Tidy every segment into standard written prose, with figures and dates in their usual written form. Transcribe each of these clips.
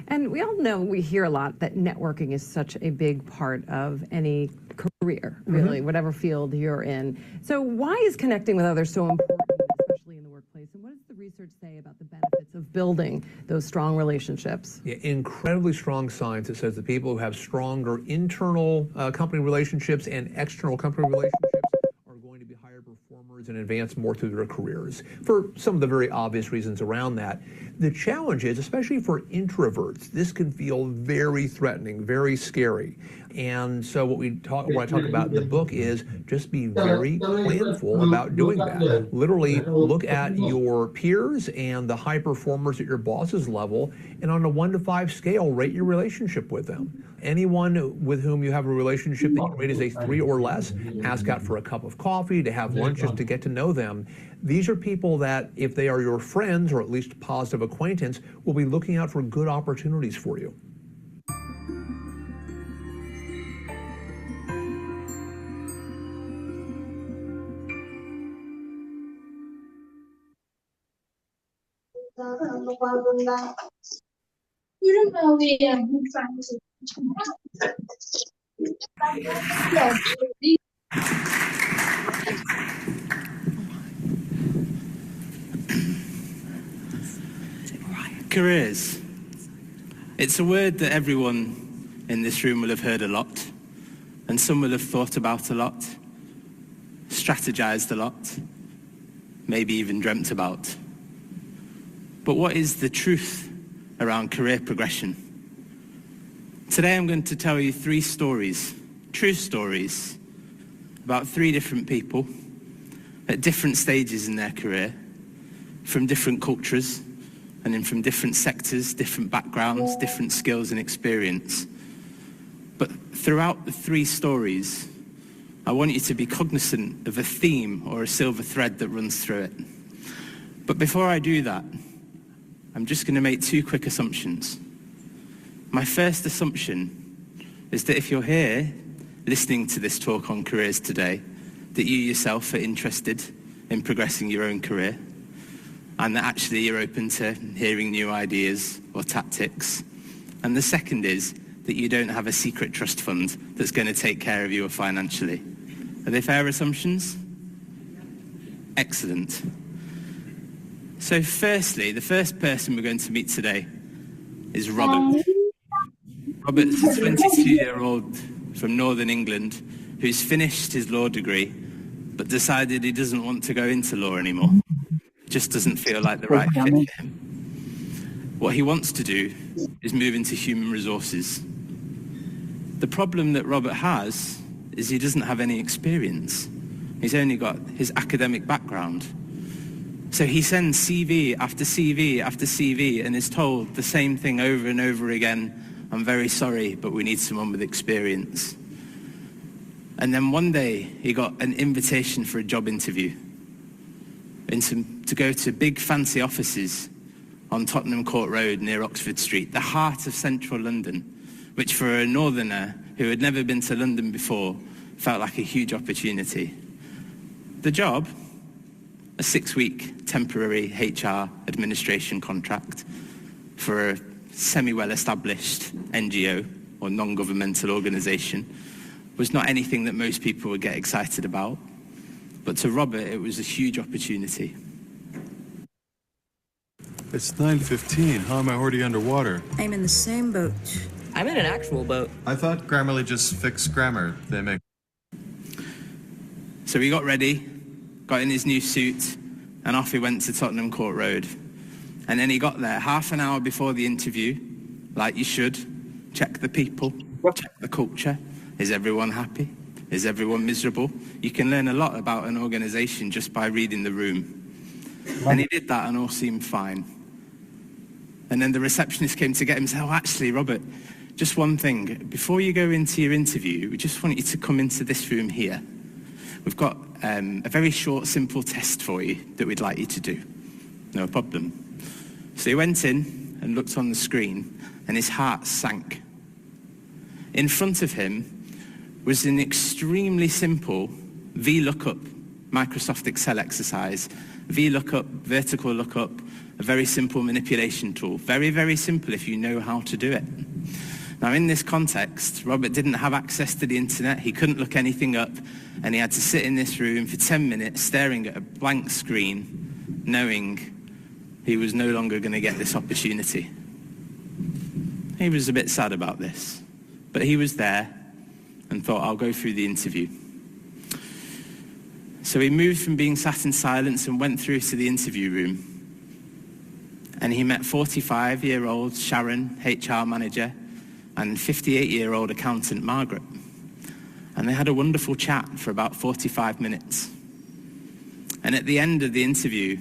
And we all know, we hear a lot that networking is such a big part of any career, really, whatever field you're in. So why is connecting with others so important, especially in the workplace? And what does the research say about the benefits of building those strong relationships? Yeah, incredibly strong science that says that people who have stronger internal company relationships and external company relationships are going to be higher performers and advance more through their careers, for some of the very obvious reasons around that. The challenge is, especially for introverts, this can feel very threatening, very scary. And so what I talk about in the book is just be very planful about doing that. Literally look at your peers and the high performers at your boss's level, and on a 1 to 5 scale, rate your relationship with them. Anyone with whom you have a relationship that you rate as a 3 or less, ask out for a cup of coffee, to have lunch, just to get to know them. These are people that, if they are your friends, or at least positive acquaintance, will be looking out for good opportunities for you. Careers. It's a word that everyone in this room will have heard a lot, and some will have thought about a lot, strategized a lot, maybe even dreamt about. But what is the truth around career progression? Today I'm going to tell you 3 stories, true stories, about 3 different people at different stages in their career, from different cultures, and from different sectors, different backgrounds, different skills and experience. But throughout the 3 stories, I want you to be cognizant of a theme or a silver thread that runs through it. But before I do that, I'm just going to make 2 quick assumptions. My first assumption is that if you're here listening to this talk on careers today, that you yourself are interested in progressing your own career, and that actually you're open to hearing new ideas or tactics. And the second is that you don't have a secret trust fund that's going to take care of you financially. Are they fair assumptions? Excellent. So firstly, the first person we're going to meet today is Robert. Robert's a 22-year-old from Northern England who's finished his law degree but decided he doesn't want to go into law anymore. Just doesn't feel like the right fit for him. What he wants to do is move into human resources. The problem that Robert has is he doesn't have any experience. He's only got his academic background. So he sends CV after CV after CV and is told the same thing over and over again. I'm very sorry, but we need someone with experience. And then one day he got an invitation for a job interview to go to big fancy offices on Tottenham Court Road near Oxford Street, the heart of central London, which for a northerner who had never been to London before felt like a huge opportunity. The job, a 6-week temporary HR administration contract for a semi-well-established NGO or non-governmental organisation, was not anything that most people would get excited about. But to Robert, it was a huge opportunity. It's 9:15. How am I already underwater? I'm in the same boat. I'm in an actual boat. I thought Grammarly just fixed grammar. They make... So he got ready, got in his new suit, and off he went to Tottenham Court Road. And then he got there half an hour before the interview, like you should. Check the people, check the culture. Is everyone happy? Is everyone miserable? You can learn a lot about an organisation just by reading the room. And he did that and all seemed fine. And then the receptionist came to get him and said, oh, actually, Robert, just one thing. Before you go into your interview, we just want you to come into this room here. We've got a very short, simple test for you that we'd like you to do. No problem. So he went in and looked on the screen, and his heart sank. In front of him was an extremely simple VLOOKUP Microsoft Excel exercise, VLOOKUP, vertical lookup, a very simple manipulation tool. Very, very simple if you know how to do it. Now, in this context, Robert didn't have access to the internet. He couldn't look anything up, and he had to sit in this room for 10 minutes staring at a blank screen, knowing he was no longer going to get this opportunity. He was a bit sad about this, but he was there and thought, I'll go through the interview. So he moved from being sat in silence and went through to the interview room. And he met 45-year-old Sharon, HR manager, and 58-year-old accountant Margaret. And they had a wonderful chat for about 45 minutes. And at the end of the interview,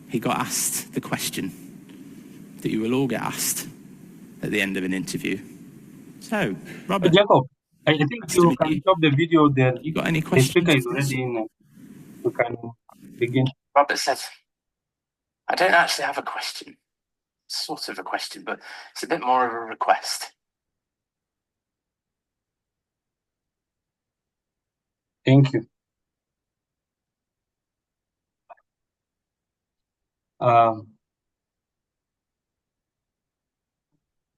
he got asked the question that you will all get asked at the end of an interview. So, Robert. Jacob, I think you can stop the video there. You got any The questions? speaker is already in. You can begin. Robert said, I don't actually have a question. Sort of a question, but it's a bit more of a request. Thank you. Hello,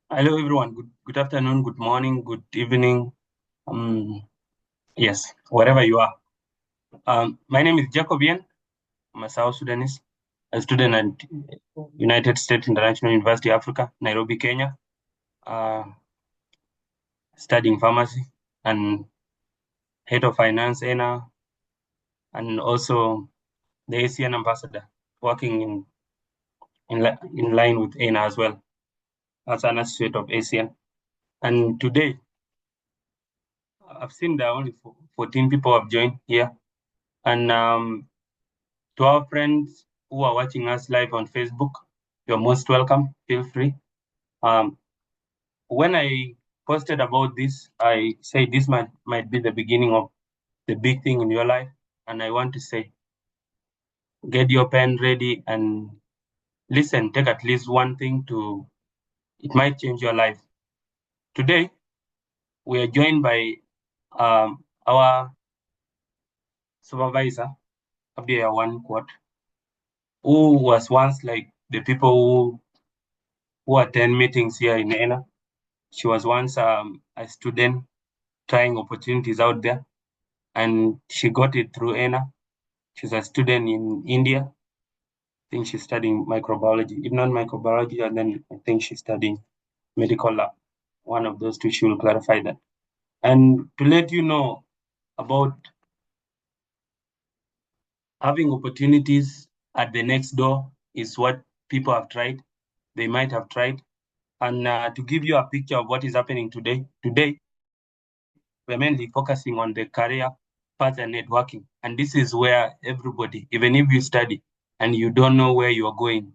everyone. Good afternoon, good morning, good evening. Yes, wherever you are. My name is Jacobian. I'm a South Sudanese, a student at United States International University, Africa, Nairobi, Kenya, studying pharmacy and head of finance, ENA, and also the ASEAN ambassador, working in line with ENA as well, as an associate of ASEAN. And today, I've seen that only 14 people have joined here. And to our friends who are watching us live on Facebook, you're most welcome. Feel free. When I posted about this, I say this might be the beginning of the big thing in your life. And I want to say, get your pen ready and listen. Take at least one thing it might change your life. Today, we are joined by our supervisor, Ajier one quote, who was once like the people who attend meetings here in ENA. She was once a student trying opportunities out there, and she got it through ENA. She's a student in India. I think she's studying microbiology, if not microbiology, and then I think she's studying medical lab. One of those two, she will clarify that. And to let you know about having opportunities at the next door is what people have tried. They might have tried. And to give you a picture of what is happening today, we're mainly focusing on the career path and networking. And this is where everybody, even if you study and you don't know where you are going,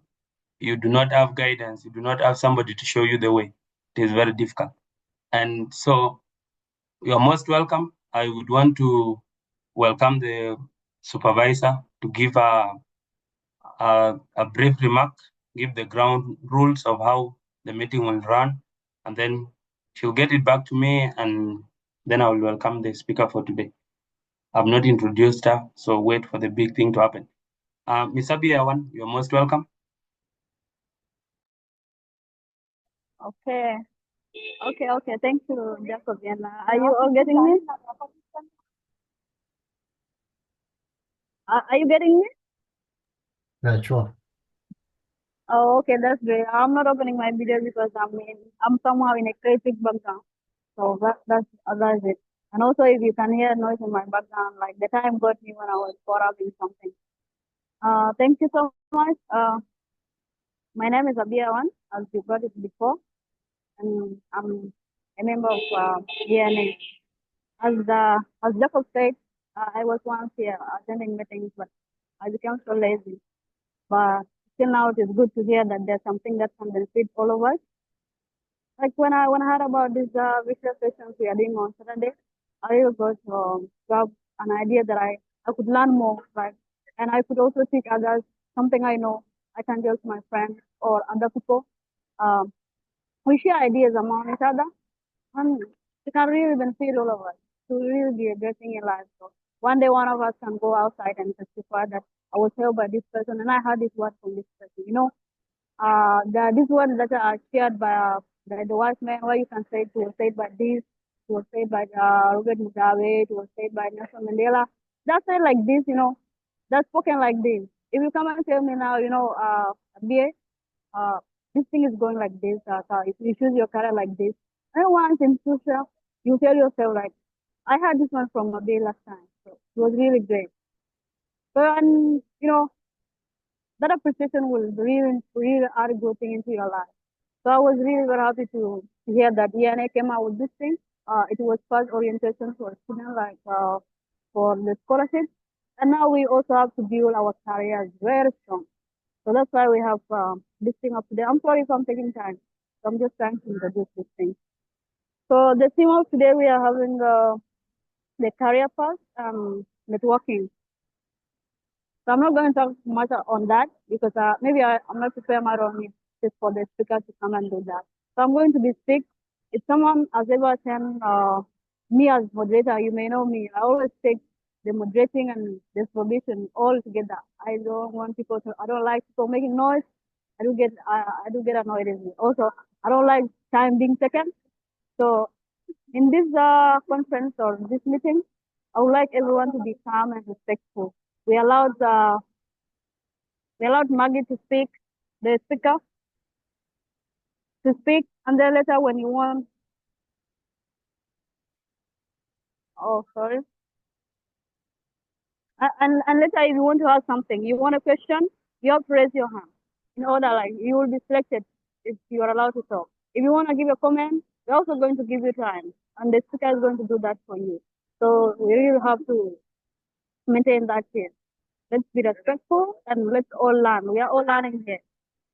you do not have guidance, you do not have somebody to show you the way, it is very difficult. And so you are most welcome. I would want to welcome the supervisor to give a brief remark, give the ground rules of how the meeting will run, and then she'll get it back to me, and then I will welcome the speaker for today. I've not introduced her, so wait for the big thing to happen. Ms. Ajier, you're most welcome. Okay. Thank you, Jacob. Are you all getting me? Are you getting me? Yeah, sure. Oh, okay, that's great. I'm not opening my video because I'm somehow in a creative background. So that's it. And also, if you can hear noise in my background, like the time got me when I was caught up in something. Thank you so much. My name is Ajier, as you got it before, and I'm a member of DNA. As Jacob said, I was once here attending meetings, but I became so lazy. But still now it is good to hear that there's something that can benefit all of us. Like when I heard about these visual sessions we are doing on Saturday, I really got got an idea that I could learn more, right? And I could also teach others something I know. I can tell to my friends or other people. We share ideas among each other, and it can really benefit all of us to really be a great thing in life. So one day one of us can go outside and testify that I was helped by this person and I heard this word from this person. This word that are shared by the wise man, where you can say it was said by this, it was said by Robert Mugabe, it was said by Nelson Mandela. That's said like this, that's spoken like this. If you come and tell me now, Ajier, this thing is going like this, if you choose your career like this, and once in future, you tell yourself like, I had this one from Ajier last time, so it was really great. So, and that appreciation will really add a good thing into your life. So I was really very happy to hear that ENA came out with this thing. It was first orientation for students like for the scholarship. And now we also have to build our careers very strong. So that's why we have this thing up today. I'm sorry if I'm taking time. So I'm just trying to introduce this thing. So the theme of today, we are having the career path, networking. So I'm not going to talk much on that because maybe I'm not prepared my own just for the speaker to come and do that. So I'm going to be speak. If someone has ever seen me as moderator, you may know me. I always take the moderating and the supervision all together. I don't want people to. I don't like people making noise. I do get annoyed easily. Also, I don't like time being taken. So in this conference or this meeting, I would like everyone to be calm and respectful. We allowed Maggie to speak, the speaker, to speak, and then later when you want, oh sorry, and later if you want to ask something, you want a question, you have to raise your hand in order like you will be selected if you are allowed to talk. If you want to give a comment, we're also going to give you time, and the speaker is going to do that for you. So we really have to maintain that here. Let's be respectful and let's all learn. We are all learning here.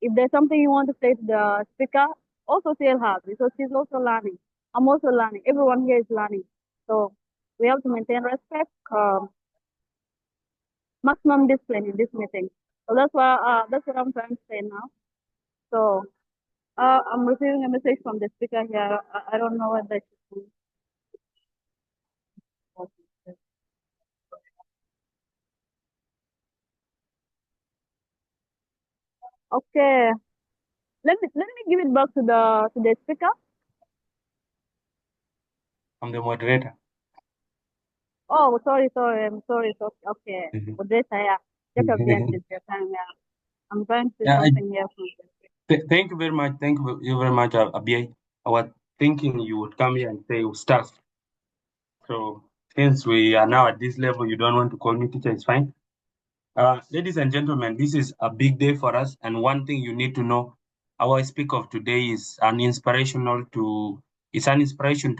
If there's something you want to say to the speaker, also tell her because she's also learning. I'm also learning. Everyone here is learning. So we have to maintain respect, maximum discipline in this meeting. So that's what I'm trying to say now. So I'm receiving a message from the speaker here. I don't know whether she. Okay. Let me give it back to the speaker. I'm the moderator. Oh, sorry. I'm sorry. Okay. Moderator, yeah. Take advantage of your time, yeah. I'm trying to say something here. Thank you very much. Thank you very much, Abiy. I was thinking you would come here and say staff. So since we are now at this level, you don't want to call me teacher, it's fine. Ladies and gentlemen, this is a big day for us. And one thing you need to know, our speaker of today is an inspiration to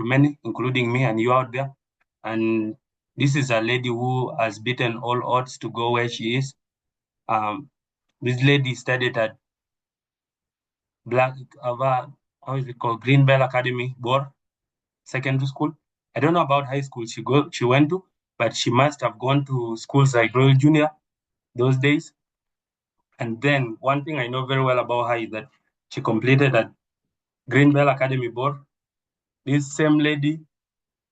many, including me and you out there. And this is a lady who has beaten all odds to go where she is. This lady studied at how is it called? Green Bell Academy, Bor Secondary School. I don't know about high school she went to, but she must have gone to schools like Royal Junior those days. And then one thing I know very well about her is that she completed at Green Bell Academy Bor. This same lady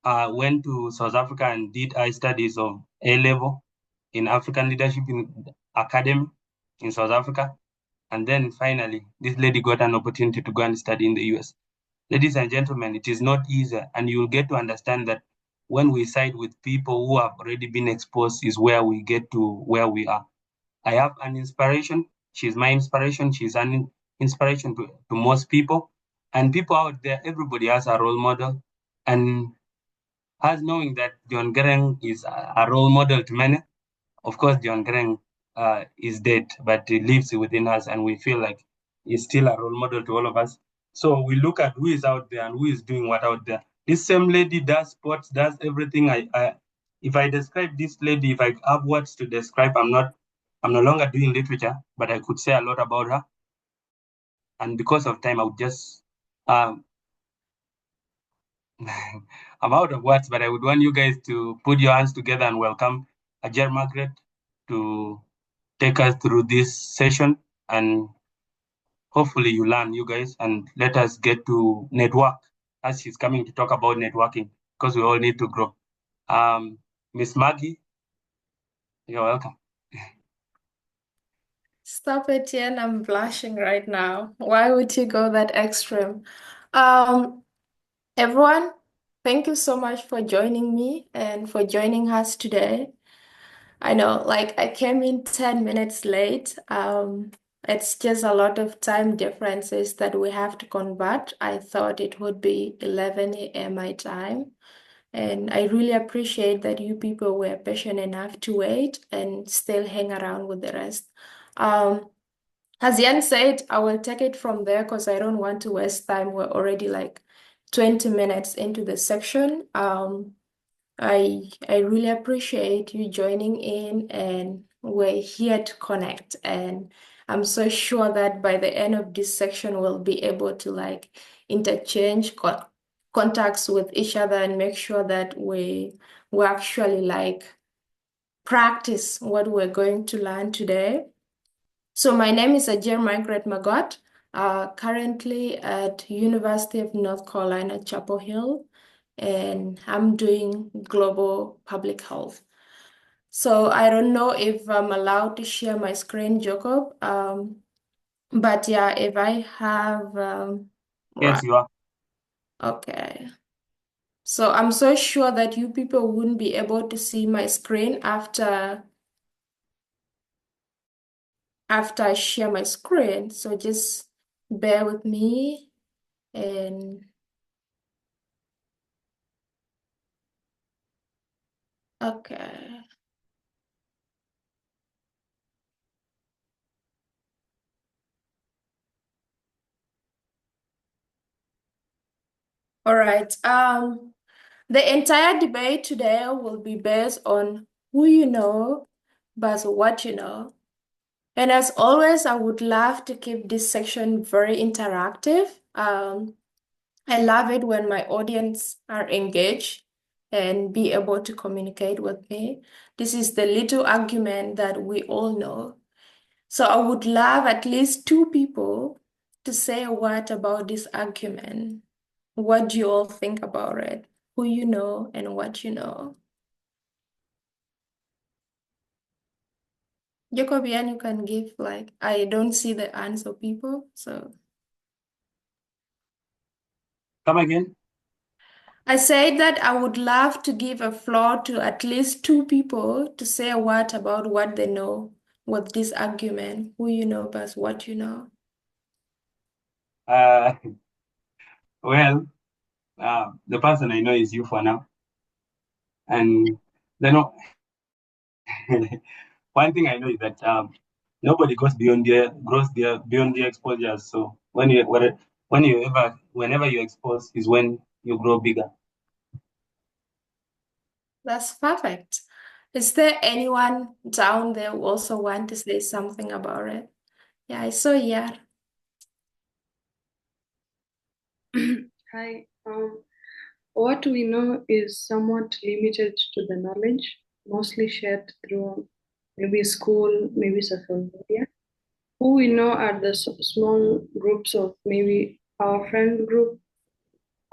went to South Africa and did high studies of A level in African Leadership Academy in South Africa. And then finally, this lady got an opportunity to go and study in the US. Ladies and gentlemen, it is not easy, and you'll get to understand that when we side with people who have already been exposed is where we get to where we are. I have an inspiration. She's my inspiration. She's an inspiration to most people. And people out there, everybody has a role model. And us knowing that John Gereng is a role model to many, of course, John Gereng is dead, but he lives within us, and we feel like he's still a role model to all of us. So we look at who is out there and who is doing what out there. This same lady does sports, does everything. If I describe this lady, if I have words to describe, I'm no longer doing literature, but I could say a lot about her. And because of time, I would just I'm out of words, but I would want you guys to put your hands together and welcome Ajier Margaret to take us through this session, and hopefully you learn, you guys, and let us get to network as she's coming to talk about networking, because we all need to grow. Miss Maggie, You're welcome. Stop it, Yen. I'm blushing right now. Why would you go that extreme? Um, Everyone, thank you so much for joining me and for joining us today. I know, like, I came in 10 minutes late. It's just a lot of time differences that we have to convert. I thought it would be 11 a.m. my time. And I really appreciate that you people were patient enough to wait and still hang around with the rest. As Jan said, I will take it from there because I don't want to waste time. We're already like 20 minutes into the section. I really appreciate you joining in, and we're here to connect. And I'm so sure that by the end of this section, we'll be able to like interchange contacts with each other and make sure that we actually like practice what we're going to learn today. So my name is Ajier Margaret Magot, currently at University of North Carolina, Chapel Hill, and I'm doing global public health. So I don't know if I'm allowed to share my screen, Jacob. But yeah, if I have, Yes, right, you are. okay. So I'm so sure that you people wouldn't be able to see my screen after I share my screen. So just bear with me and okay. All right. The entire debate today will be based on who you know versus what you know. And as always, I would love to keep this section very interactive. I love it when my audience are engaged and be able to communicate with me. This is the little argument that we all know. So I would love at least two people to say a word about this argument. What do you all think about it? Who you know and what you know. Jacobian, you can give like, I don't see the answer people, so. Come again. I said that I would love to give a floor to at least two people to say a word about what they know with this argument, who you know versus what you know. Uh, well, the person I know is you for now, and then one thing I know is that nobody goes beyond their exposures. So whenever you expose is when you grow bigger. That's perfect. Is there anyone down there who also want to say something about it? Yeah, I saw yeah. Hi. What we know is somewhat limited to the knowledge, mostly shared through maybe school, maybe social media. Who we know are the small groups of maybe our friend group,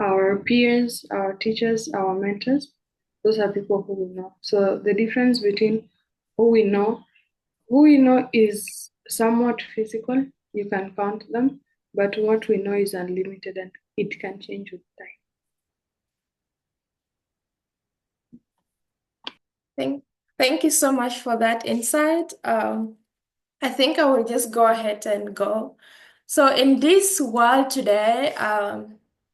our peers, our teachers, our mentors. Those are people who we know. So the difference between who we know, who we know is somewhat physical. You can count them, but what we know is unlimited and it can change with time. Thank you so much for that insight. I think I will just go ahead and go. So in this world today,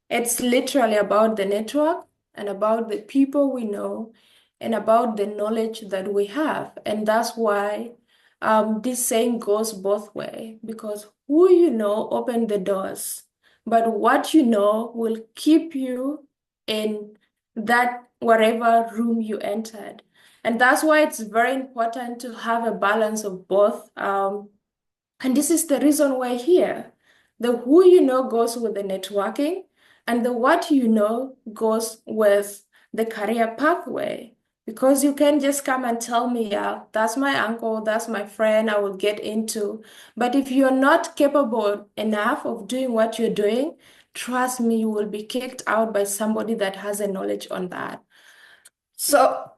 it's literally about the network and about the people we know and about the knowledge that we have. And that's why this saying goes both way because who you know open the doors, but what you know will keep you in that whatever room you entered. And that's why it's very important to have a balance of both. And this is the reason we're here. The who you know goes with the networking, and the what you know goes with the career pathway. Because you can just come and tell me, yeah, that's my uncle, that's my friend, I will get into. But if you're not capable enough of doing what you're doing, trust me, you will be kicked out by somebody that has a knowledge on that. So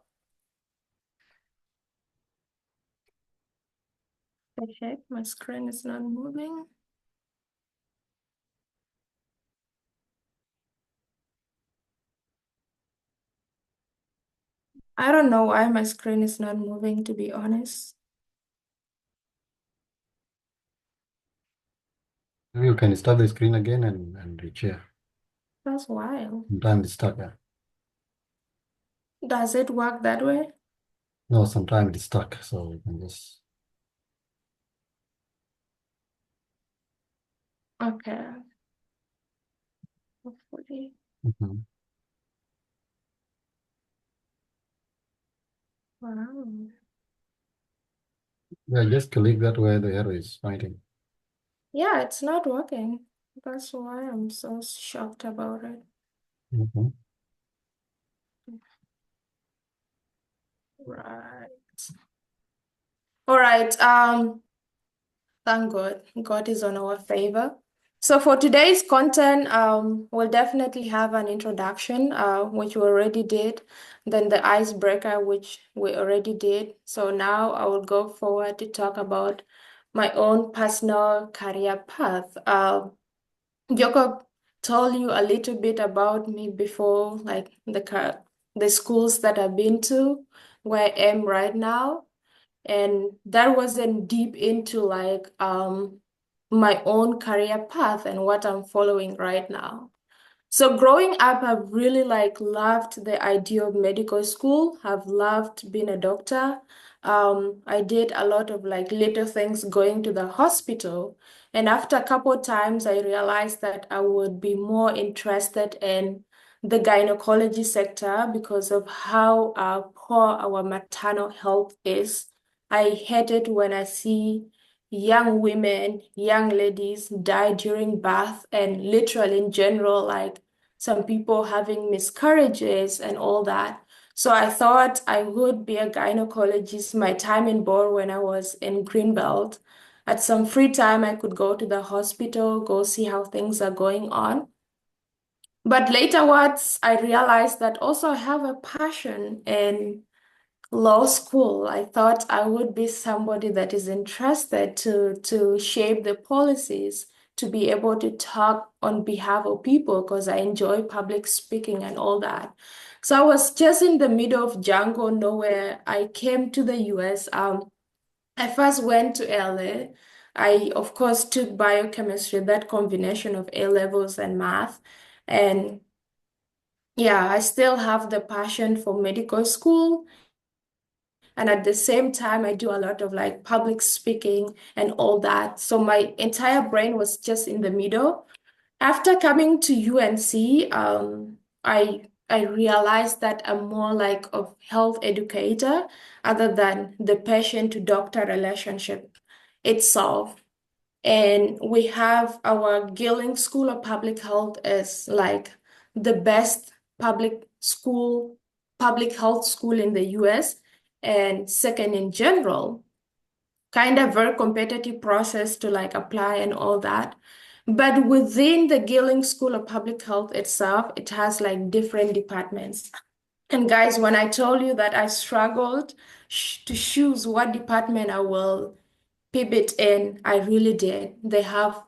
the heck? My screen is not moving. I don't know why my screen is not moving, to be honest. Maybe you can start the screen again and reshare. That's wild. Sometimes it's stuck. Yeah. Does it work that way? No, sometimes it's stuck. So you can just. Okay. Hopefully. Mhm. Wow. Yeah, just click that where the arrow is pointing. Yeah, it's not working. That's why I'm so shocked about it. Mhm. Right. All right. Thank God. God is on our favor. So for today's content, we'll definitely have an introduction, which we already did, then the icebreaker, which we already did. So now I will go forward to talk about my own personal career path. Jacob told you a little bit about me before, like the schools that I've been to, where I am right now. And that wasn't deep into like my own career path and what I'm following right now. So growing up, I've really like loved the idea of medical school. I've loved being a doctor. I did a lot of like little things going to the hospital. And after a couple of times, I realized that I would be more interested in the gynecology sector because of how poor our maternal health is. I hate it when I see young women, young ladies die during birth and literally in general, like some people having miscarriages and all that. So I thought I would be a gynecologist my time in Bor when I was in Greenbelt. At some free time, I could go to the hospital, go see how things are going on. But laterwards, I realized that also I have a passion in law school. I thought I would be somebody that is interested to shape the policies, to be able to talk on behalf of people because I enjoy public speaking and all that. So I was just in the middle of jungle nowhere. I came to the US. I first went to LA. I, of course, took biochemistry, that combination of A levels and math. And yeah, I still have the passion for medical school. And at the same time, I do a lot of like public speaking and all that. So my entire brain was just in the middle. After coming to UNC, I realized that I'm more like a health educator other than the patient to doctor relationship itself. And we have our Gilling School of Public Health as like the best public health school in the US and second in general. Kind of very competitive process to like apply and all that. But within the Gilling School of Public Health itself, it has like different departments. And guys, when I told you that I struggled to choose what department I will pivot in, I really did. They have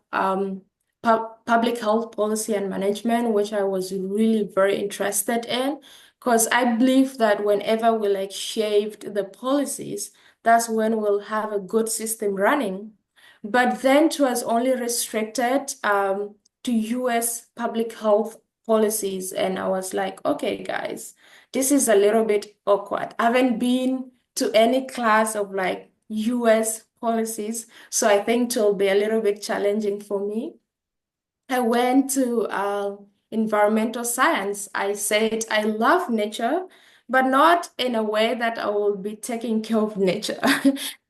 public health policy and management, which I was really very interested in, because I believe that whenever we like shaped the policies, that's when we'll have a good system running. But then it was only restricted to US public health policies. And I was like, okay, guys, this is a little bit awkward. I haven't been to any class of like US policies, so I think it will be a little bit challenging for me. I went to environmental science. I said I love nature, but not in a way that I will be taking care of nature.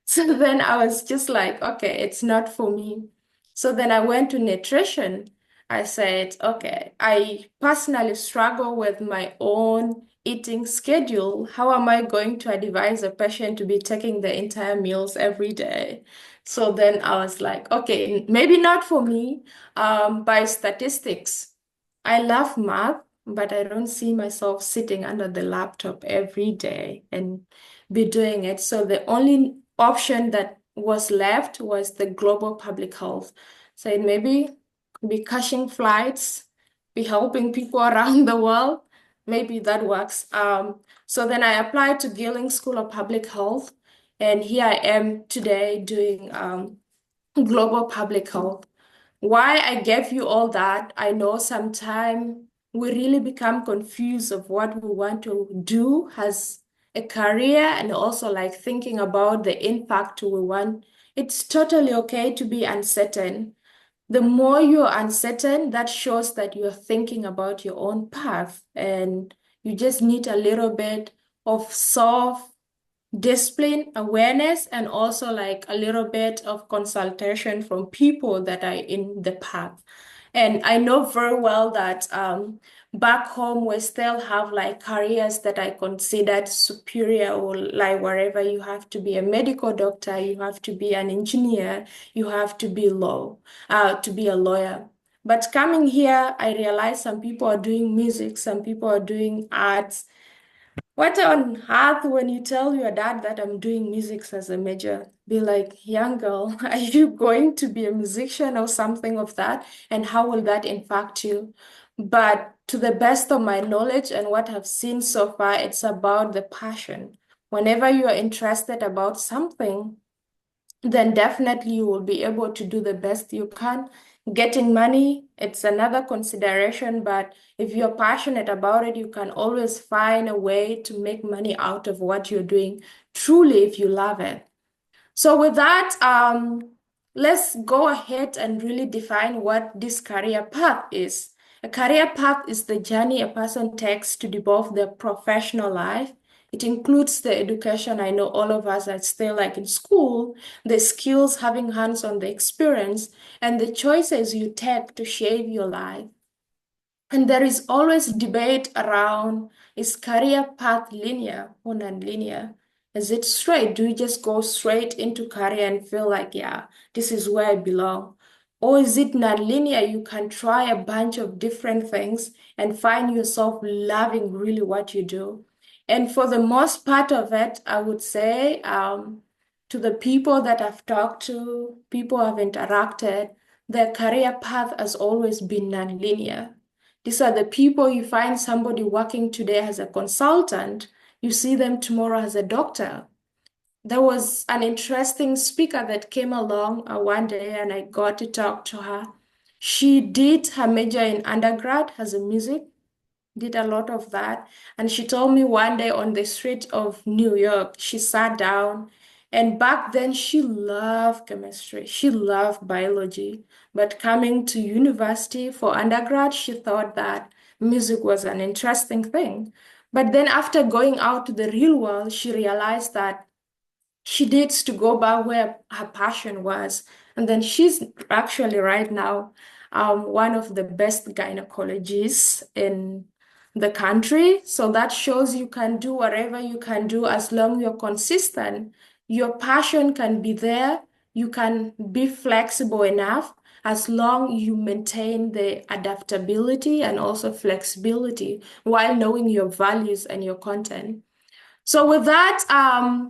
So then I was just like, okay, it's not for me. So then I went to nutrition. I said, okay, I personally struggle with my own eating schedule. How am I going to advise a patient to be taking the entire meals every day? So then I was like, okay, maybe not for me. By statistics, I love math, but I don't see myself sitting under the laptop every day and be doing it. So the only option that was left was the global public health. So it maybe be cashing flights, be helping people around the world. Maybe that works. So then I applied to Gilling School of Public Health, and here I am today doing global public health. Why I gave you all that, I know sometimes we really become confused of what we want to do as a career and also like thinking about the impact we want. It's totally okay to be uncertain. The more you're uncertain, that shows that you're thinking about your own path and you just need a little bit of soft discipline, awareness, and also like a little bit of consultation from people that are in the path. And I know very well that back home we still have like careers that I considered superior, or like wherever you have to be a medical doctor, you have to be an engineer, you have to be to be a lawyer. But coming here, I realized some people are doing music, some people are doing arts. What on earth when you tell your dad that I'm doing music as a major? Be like, young girl, are you going to be a musician or something of that? And how will that impact you? But to the best of my knowledge and what I've seen so far, it's about the passion. Whenever you're interested about something, then definitely you will be able to do the best you can. Getting money, it's another consideration, but if you're passionate about it, you can always find a way to make money out of what you're doing, truly, if you love it. So with that, let's go ahead and really define what this career path is. A career path is the journey a person takes to develop their professional life. It includes the education. I know all of us are still like in school, the skills, having hands on the experience, and the choices you take to shape your life. And there is always debate around, is career path linear or non-linear? Is it straight? Do you just go straight into career and feel like, yeah, this is where I belong? Or is it non-linear? You can try a bunch of different things and find yourself loving really what you do. And for the most part of it, I would say to the people that I've talked to, people I've interacted, their career path has always been non-linear. These are the people you find somebody working today as a consultant, you see them tomorrow as a doctor. There was an interesting speaker that came along one day and I got to talk to her. She did her major in undergrad as a music, did a lot of that. And she told me one day on the street of New York, she sat down and back then she loved chemistry. She loved biology. But coming to university for undergrad, she thought that music was an interesting thing. But then after going out to the real world, she realized that she needs to go back where her passion was. And then she's actually right now one of the best gynecologists in the country. So that shows you can do whatever you can do as long you're consistent. Your passion can be there. You can be flexible enough as long you maintain the adaptability and also flexibility while knowing your values and your content. So with that,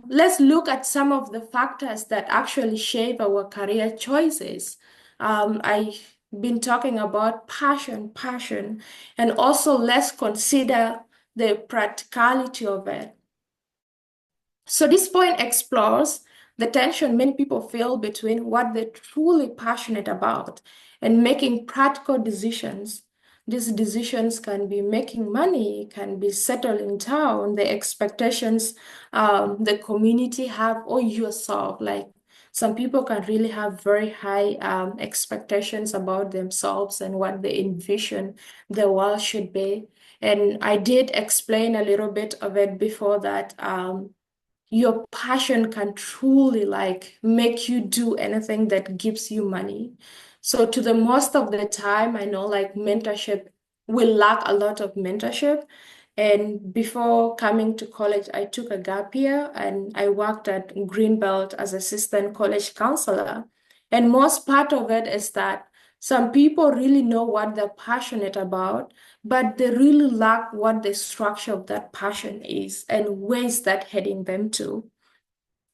let's look at some of the factors that actually shape our career choices. I've been talking about passion, and also let's consider the practicality of it. So this point explores the tension many people feel between what they're truly passionate about and making practical decisions. These decisions can be making money, can be settled in town, the expectations the community have, or yourself. Like some people can really have very high expectations about themselves and what they envision the world should be. And I did explain a little bit of it before that. Your passion can truly like make you do anything that gives you money. So to the most of the time, I know like mentorship, we lack a lot of mentorship. And before coming to college, I took a gap year and I worked at Greenbelt as assistant college counselor. And most part of it is that some people really know what they're passionate about, but they really lack what the structure of that passion is and where is that heading them to.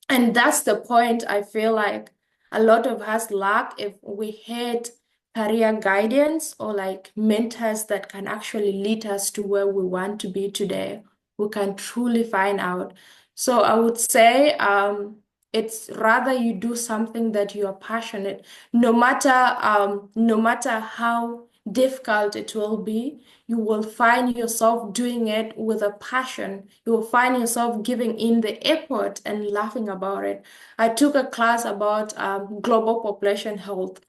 And that's the point I feel like a lot of us lack if we had career guidance or like mentors that can actually lead us to where we want to be today. We can truly find out. So I would say it's rather you do something that you are passionate, no matter how difficult it will be, you will find yourself doing it with a passion. You will find yourself giving in the effort and laughing about it. I took a class about global population health.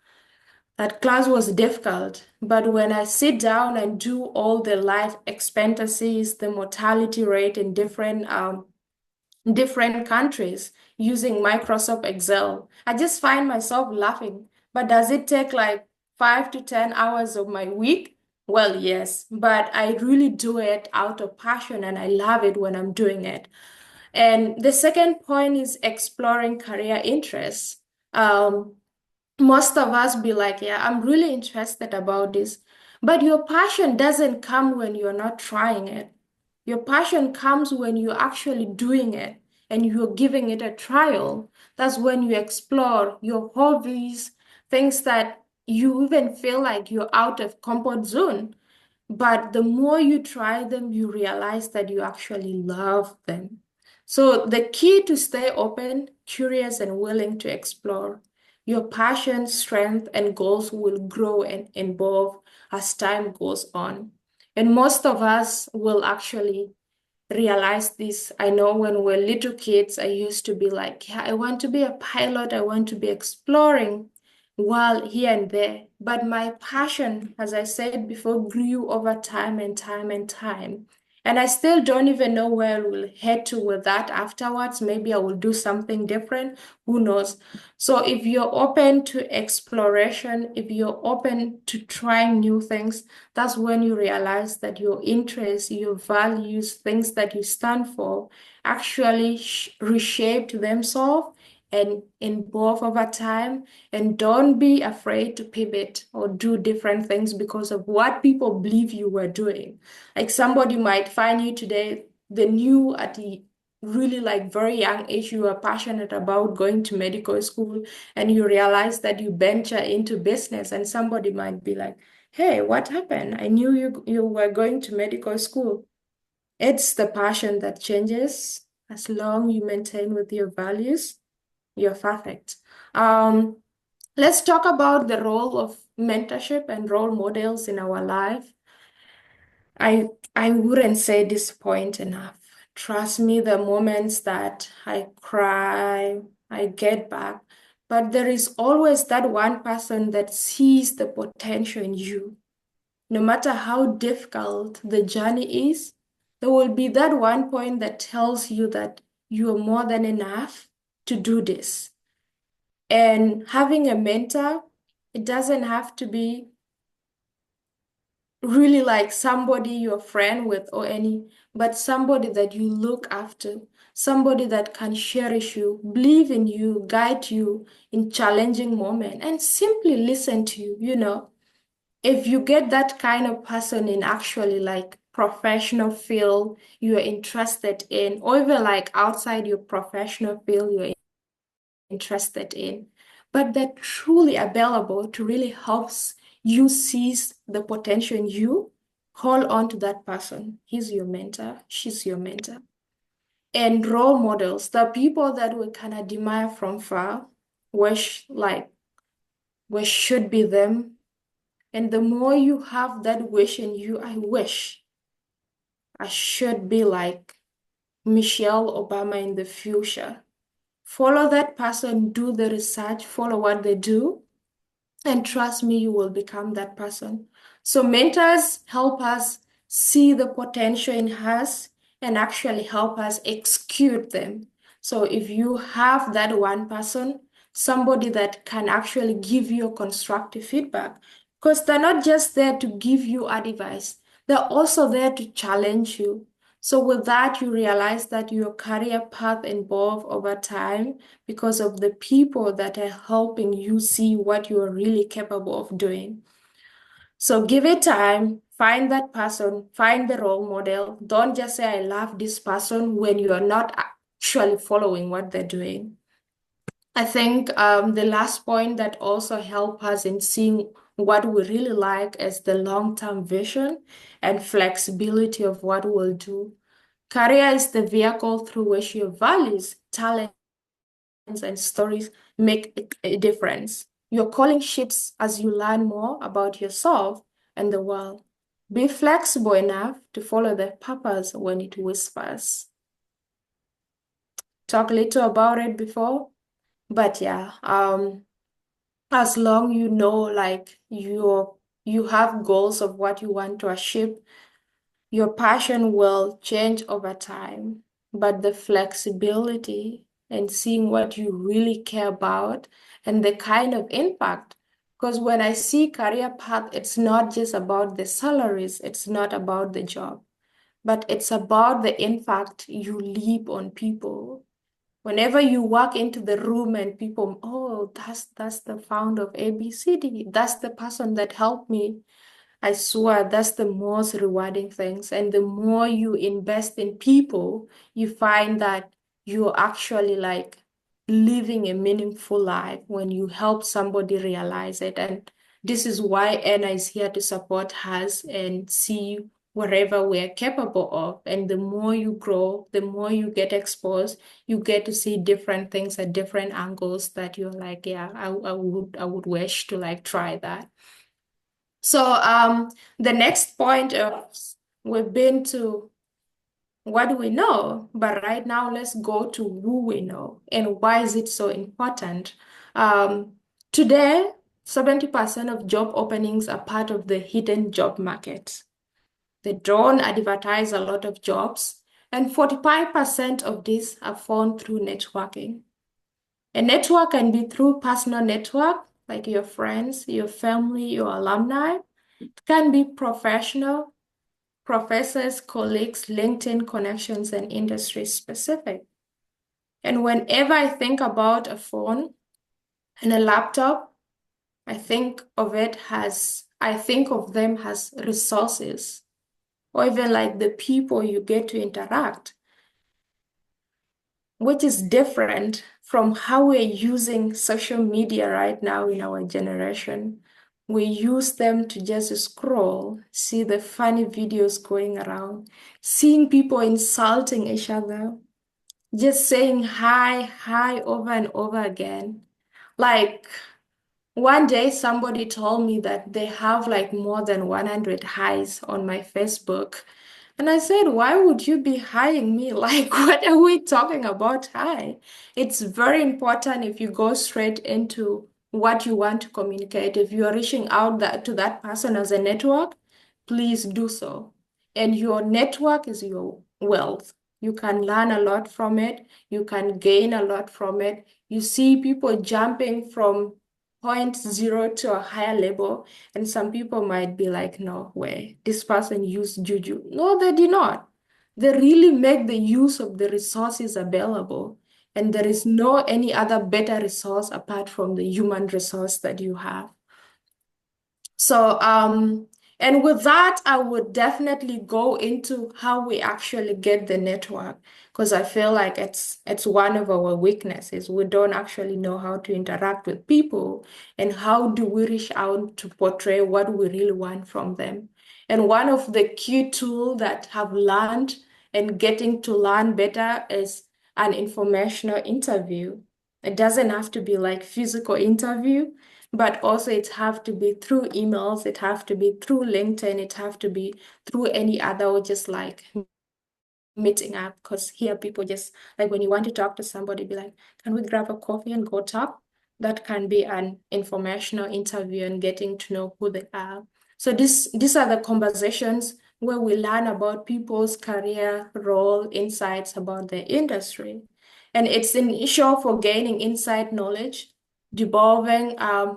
That class was difficult, but when I sit down and do all the life expectancies, the mortality rate in different countries using Microsoft Excel, I just find myself laughing. But does it take like 5 to 10 hours of my week? Well, yes, but I really do it out of passion and I love it when I'm doing it. And the second point is exploring career interests. Most of us be like, yeah, I'm really interested about this. But your passion doesn't come when you're not trying it. Your passion comes when you're actually doing it and you're giving it a trial. That's when you explore your hobbies, things that you even feel like you're out of comfort zone. But the more you try them, you realize that you actually love them. So the key to stay open, curious, and willing to explore. Your passion, strength, and goals will grow and evolve as time goes on. And most of us will actually realize this. I know when we're little kids, I used to be like, yeah, I want to be a pilot, I want to be exploring while here and there. But my passion, as I said before, grew over time and time and time. And I still don't even know where we'll head to with that afterwards. Maybe I will do something different. Who knows? So if you're open to exploration, if you're open to trying new things, that's when you realize that your interests, your values, things that you stand for actually reshaped themselves and evolve over time. And don't be afraid to pivot or do different things because of what people believe you were doing. Like somebody might find you today, the new at the really like very young age, you are passionate about going to medical school and you realize that you venture into business and somebody might be like, hey, what happened? I knew you were going to medical school. It's the passion that changes. As long you maintain with your values, you're perfect. Um, let's talk about the role of mentorship and role models in our life. I wouldn't say this point enough. Trust me, the moments that I cry, I get back, but there is always that one person that sees the potential in you. No matter how difficult the journey is, there will be that one point that tells you that you are more than enough to do this. And having a mentor, it doesn't have to be really like somebody you're friend with or any, but somebody that you look after, somebody that can cherish you, believe in you, guide you in challenging moment, and simply listen to you, you know. If you get that kind of person in actually like professional field you're interested in, or even like outside your professional field you're interested in, but they're truly available to really helps you seize the potential in you, hold on to that person. He's your mentor, she's your mentor. And role models, the people that we kind of admire from far, wish like we should be them. And the more you have that wish in you, I wish I should be like Michelle Obama in the future. Follow that person, do the research, follow what they do, and trust me, you will become that person. So mentors help us see the potential in us and actually help us execute them. So if you have that one person, somebody that can actually give you constructive feedback, because they're not just there to give you advice, they're also there to challenge you. So with that, you realize that your career path evolve over time because of the people that are helping you see what you are really capable of doing. So give it time, find that person, find the role model. Don't just say, I love this person when you are not actually following what they're doing. I think the last point that also help us in seeing what we really like is the long-term vision and flexibility of what we'll do. Career is the vehicle through which your values, talents, and stories make a difference. Your calling shifts as you learn more about yourself and the world. Be flexible enough to follow the purpose when it whispers. Talk a little about it before, but yeah, as long you know like you have goals of what you want to achieve, your passion will change over time, but the flexibility and seeing what you really care about and the kind of impact. Because when I see career path, it's not just about the salaries, it's not about the job, but it's about the impact you leave on people. Whenever you walk into the room and people, oh, that's the founder of ABCD, that's the person that helped me. I swear that's the most rewarding things. And the more you invest in people, you find that you're actually like living a meaningful life when you help somebody realize it. And this is why Anna is here to support us and see wherever we're capable of. And the more you grow, the more you get exposed, you get to see different things at different angles that you're like, yeah, I would wish to like try that. So the next point is we've been to what do we know, but right now let's go to who we know and why is it so important. Today, 70% of job openings are part of the hidden job market. They don't advertise a lot of jobs, and 45% of these are found through networking. A network can be through personal network, like your friends, your family, your alumni. It can be professional, professors, colleagues, LinkedIn connections, and industry specific. And whenever I think about a phone and a laptop, I think of them as resources, or even like the people you get to interact, which is different from how we're using social media right now in our generation. We use them to just scroll, see the funny videos going around, seeing people insulting each other, just saying hi over and over again. Like one day somebody told me that they have like more than 100 highs on my Facebook. And I said, why would you be hiring me? Like, what are we talking about high? It's very important if you go straight into what you want to communicate. If you are reaching out to that person as a network, please do so. And your network is your wealth. You can learn a lot from it. You can gain a lot from it. You see people jumping from point zero to a higher level, and some people might be like, no way, this person used juju. No, they did not. They really make the use of the resources available, and there is no any other better resource apart from the human resource that you have. So and with that, I would definitely go into how we actually get the network, because I feel like it's one of our weaknesses. We don't actually know how to interact with people, and how do we reach out to portray what we really want from them. And one of the key tools that have learned and getting to learn better is an informational interview. It doesn't have to be like physical interview, but also it have to be through emails, it have to be through LinkedIn, it have to be through any other, just like meeting up. Because here people just like when you want to talk to somebody, be like, can we grab a coffee and go talk? That can be an informational interview and getting to know who they are. So these are the conversations where we learn about people's career, role, insights about their industry. And it's an issue for gaining inside knowledge, developing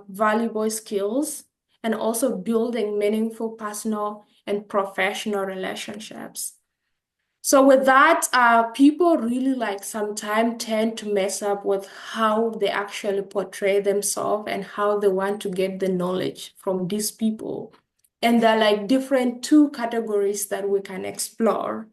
valuable skills, and also building meaningful personal and professional relationships. So with that, people really like sometimes tend to mess up with how they actually portray themselves and how they want to get the knowledge from these people. And there are like different two categories that we can explore.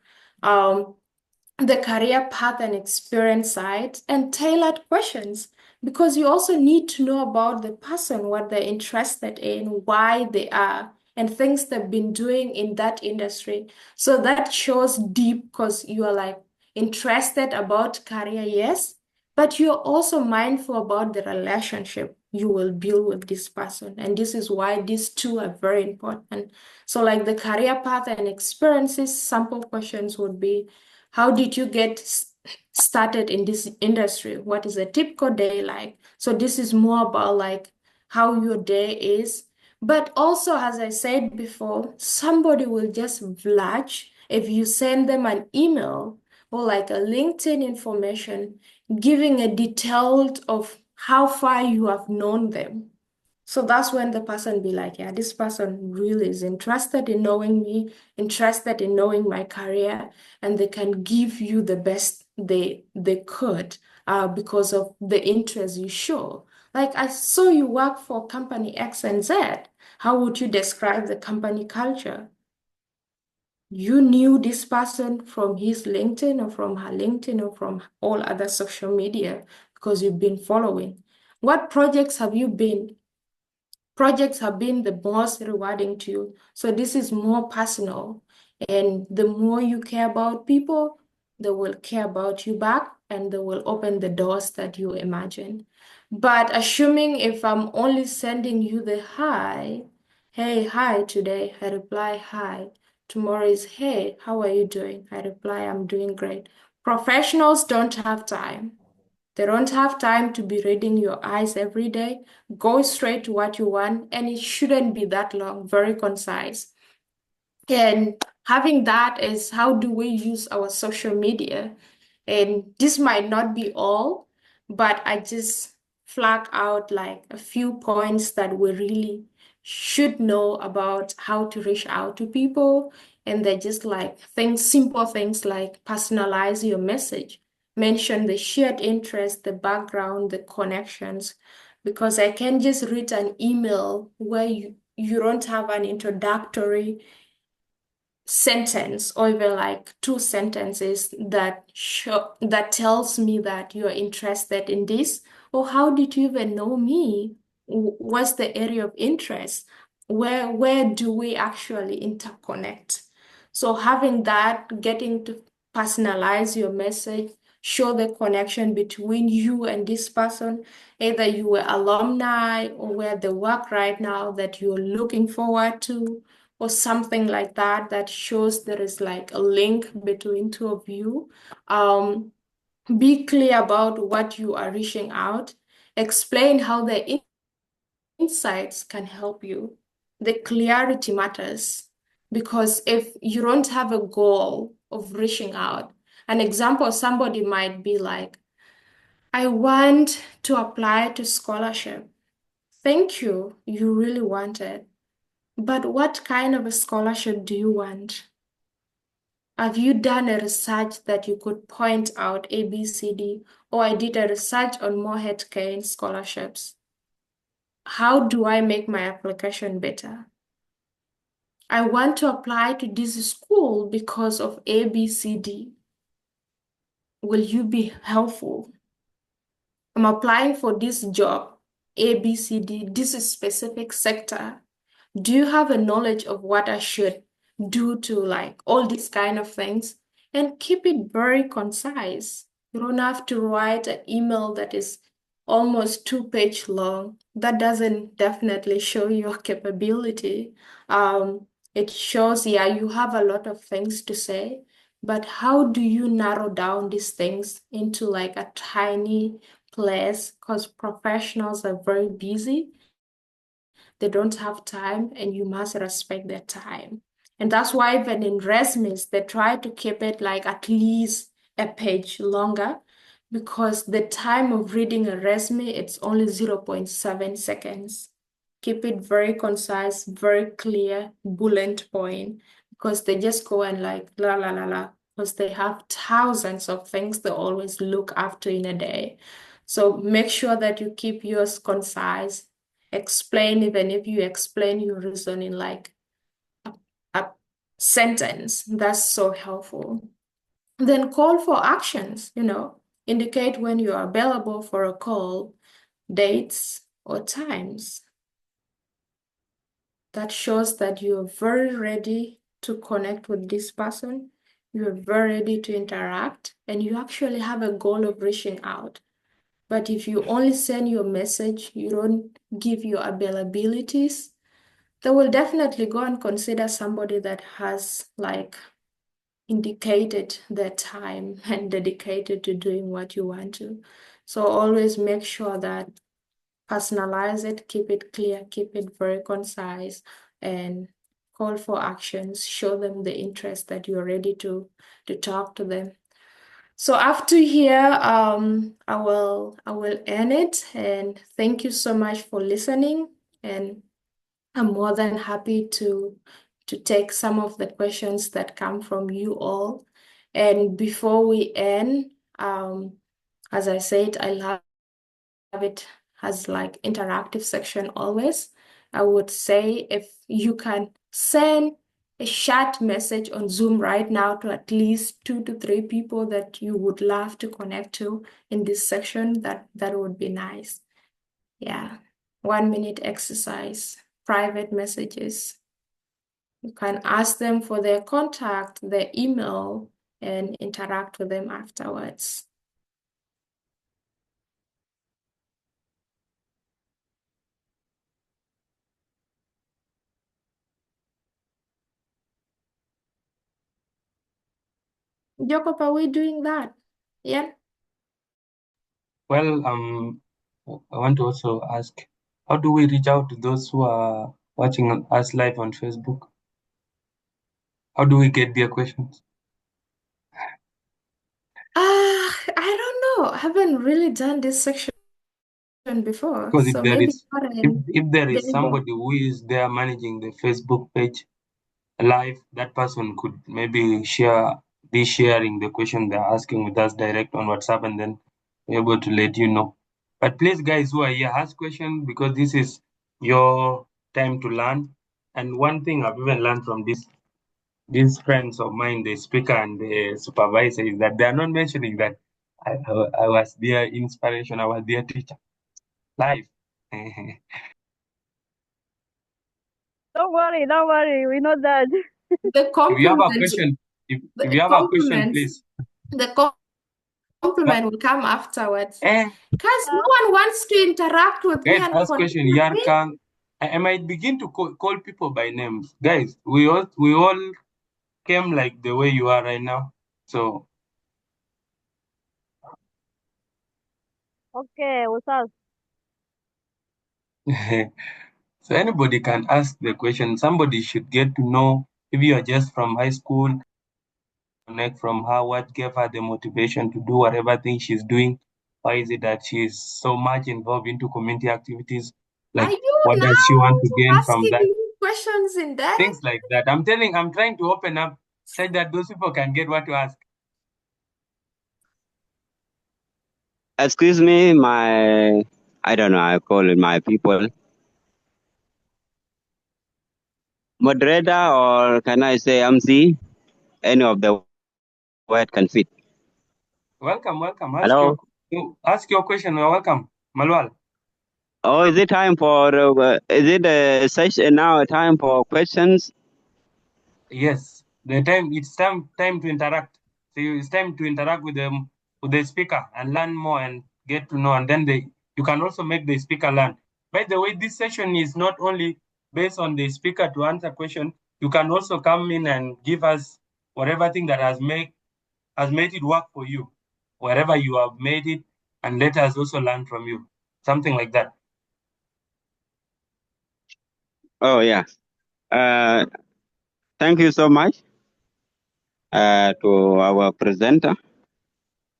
the career path and experience side and tailored questions, because you also need to know about the person, what they're interested in, why they are, and things they've been doing in that industry. So that shows deep because you are like interested about career, yes, but you're also mindful about the relationship you will build with this person. And this is why these two are very important. So like the career path and experiences, sample questions would be, how did you get started in this industry? What is a typical day like? So this is more about like how your day is. But also, as I said before, somebody will just vlog if you send them an email or like a LinkedIn information, giving a detailed of how far you have known them. So that's when the person be like, yeah, this person really is interested in knowing me, interested in knowing my career, and they can give you the best they could because of the interest you show. Like I saw you work for company X and Z. How would you describe the company culture? You knew this person from his LinkedIn or from her LinkedIn or from all other social media because you've been following. What projects have the most rewarding to you? So this is more personal. And the more you care about people, they will care about you back and they will open the doors that you imagine. But assuming if I'm only sending you the hi, hey, hi today, I reply hi. Tomorrow is, hey, how are you doing? I reply, I'm doing great. Professionals don't have time. They don't have time to be reading your eyes every day. Go straight to what you want, and it shouldn't be that long, very concise. And having that is how do we use our social media? And this might not be all, but I just flag out like a few points that we really should know about how to reach out to people. And they're just like things, simple things like personalize your message, mention the shared interest, the background, the connections, because I can just read an email where you don't have an introductory sentence or even like two sentences that tells me that you're interested in this, or how did you even know me? What's the area of interest? Where do we actually interconnect? So having that, getting to personalize your message, show the connection between you and this person, either you were alumni or where they work right now that you're looking forward to, or something like that that shows there is like a link between two of you. Be clear about what you are reaching out. Explain how the insights can help you. The clarity matters because if you don't have a goal of reaching out, an example, somebody might be like, I want to apply to scholarship. Thank you. You really want it. But what kind of a scholarship do you want? Have you done a research that you could point out A, B, C, D? Or I did a research on Morehead Kane scholarships. How do I make my application better? I want to apply to this school because of A, B, C, D. Will you be helpful? I'm applying for this job, A, B, C, D, this is specific sector. Do you have a knowledge of what I should do to like all these kind of things? And keep it very concise. You don't have to write an email that is almost 2 page long. That doesn't definitely show your capability. It shows, yeah, you have a lot of things to say, but how do you narrow down these things into like a tiny place? Because professionals are very busy, they don't have time, and you must respect their time. And that's why even in resumes, they try to keep it like at least a page longer, because the time of reading a resume, it's only 0.7 seconds. Keep it very concise, very clear, bullet point, because they just go and like la la la la, because they have thousands of things they always look after in a day. So make sure that you keep yours concise. Explain, even if you explain your reason in like a sentence, that's so helpful. Then call for actions, indicate when you are available for a call, dates or times. That shows that you're very ready to connect with this person. You're very ready to interact, and you actually have a goal of reaching out. But if you only send your message, you don't give your availabilities, they will definitely go and consider somebody that has indicated their time and dedicated to doing what you want to. So always make sure that personalize it, keep it clear, keep it very concise, and call for actions, show them the interest that you're ready to talk to them. So after here, I will end it, and thank you so much for listening, and I'm more than happy to take some of the questions that come from you all. And before we end, as I said, I love it has interactive section always. I would say if you can send a chat message on Zoom right now to at least 2 to 3 people that you would love to connect to in this section, that would be nice. Yeah, 1-minute exercise, private messages. You can ask them for their contact, their email, and interact with them afterwards. Jacob, are we doing that? Yeah. Well, I want to also ask, how do we reach out to those who are watching us live on Facebook? How do we get their questions? I don't know. I haven't really done this section before, Because so maybe if there is David. somebody who is there managing the Facebook page live, that person could maybe be sharing the question they're asking with us direct on WhatsApp, and then we're able to let you know. But please, guys who are here, ask questions, because this is your time to learn. And one thing I've even learned from these friends of mine, the speaker and the supervisor, is that they are not mentioning that I was their inspiration, I was their teacher live. Don't worry. We know that. The If you have a compliment, question, if the you have a question, compliment, please. the compliment will come afterwards. Eh, Guys, no one wants to interact with me guys, and ask connect question. with me. Yarkang. I might begin to call people by names. Guys, we all came like the way you are right now. So Okay, what's up? so anybody can ask the question. Somebody should get to know, if you are just from high school, connect from her, what gave her the motivation to do whatever thing she's doing. Why is it that she's so much involved into community activities? Are Like, you what does she want to now gain from asking that? me questions in there? Things like that. I'm trying to open up such that those people can get what to ask. Excuse me, I don't know, I call it my people. Moderator, or can I say MC? Any of the word can fit. Welcome. Hello? Ask your question. You're welcome, Malwal. Oh, is it time for, is it a session now, a time for questions? Yes, it's time to interact. So it's time to interact with the speaker and learn more and get to know, and then you can also make the speaker learn. By the way, this session is not only based on the speaker to answer questions. You can also come in and give us whatever thing that has made it work for you, wherever you have made it, and let us also learn from you. Something like that. Oh, yeah. Thank you so much to our presenter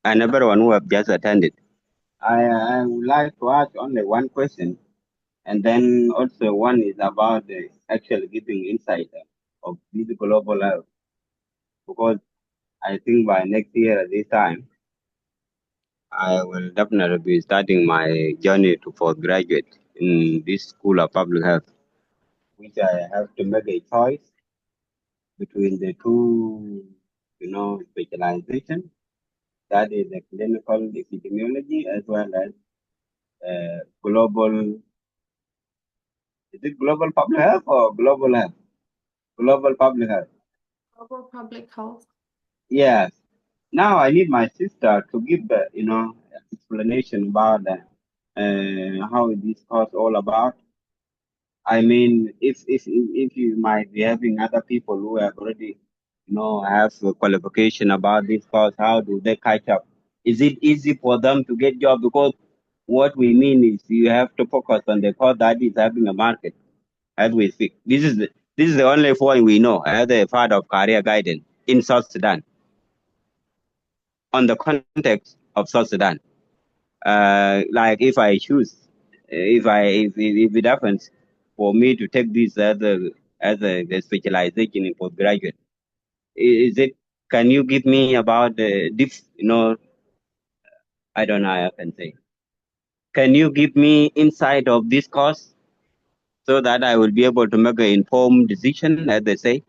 and everyone who have just attended. I would like to ask only one question, and then also one is about the actual giving insight of this global health, because I think by next year at this time, I will definitely be starting my journey to postgraduate in this school of public health, which I have to make a choice between the two specialization. That is the clinical epidemiology as well as global. Is it global public health or global health? Global public health. Global public health. Yes. Now I need my sister to give the explanation about how this course all about. I mean, if you might be having other people who have already have a qualification about this course, how do they catch up? Is it easy for them to get job? Because what we mean is you have to focus on the course that is having a market as we speak. This is the only point we know as a part of career guidance in South Sudan on the context of South Sudan. Like if I choose, if it happens for me to take this as a specialization in postgraduate, is it? Can you give me about the diff? I don't know how I can say. Can you give me insight of this course so that I will be able to make an informed decision, as they say?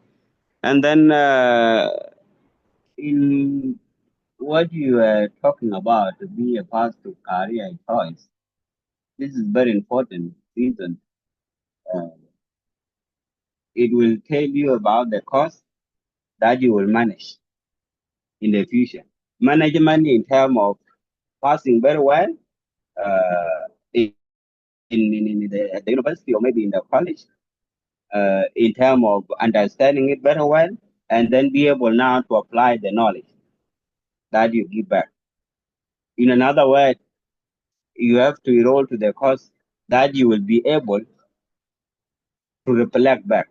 And then in what you are talking about to be a path to career choice, this is very important reason. Uh, it will tell you about the cost that you will manage in the future. Management in terms of passing very well in, at the university or maybe in the college, in terms of understanding it very well, and then be able now to apply the knowledge that you give back. In another word, you have to enroll to the course that you will be able to reflect back.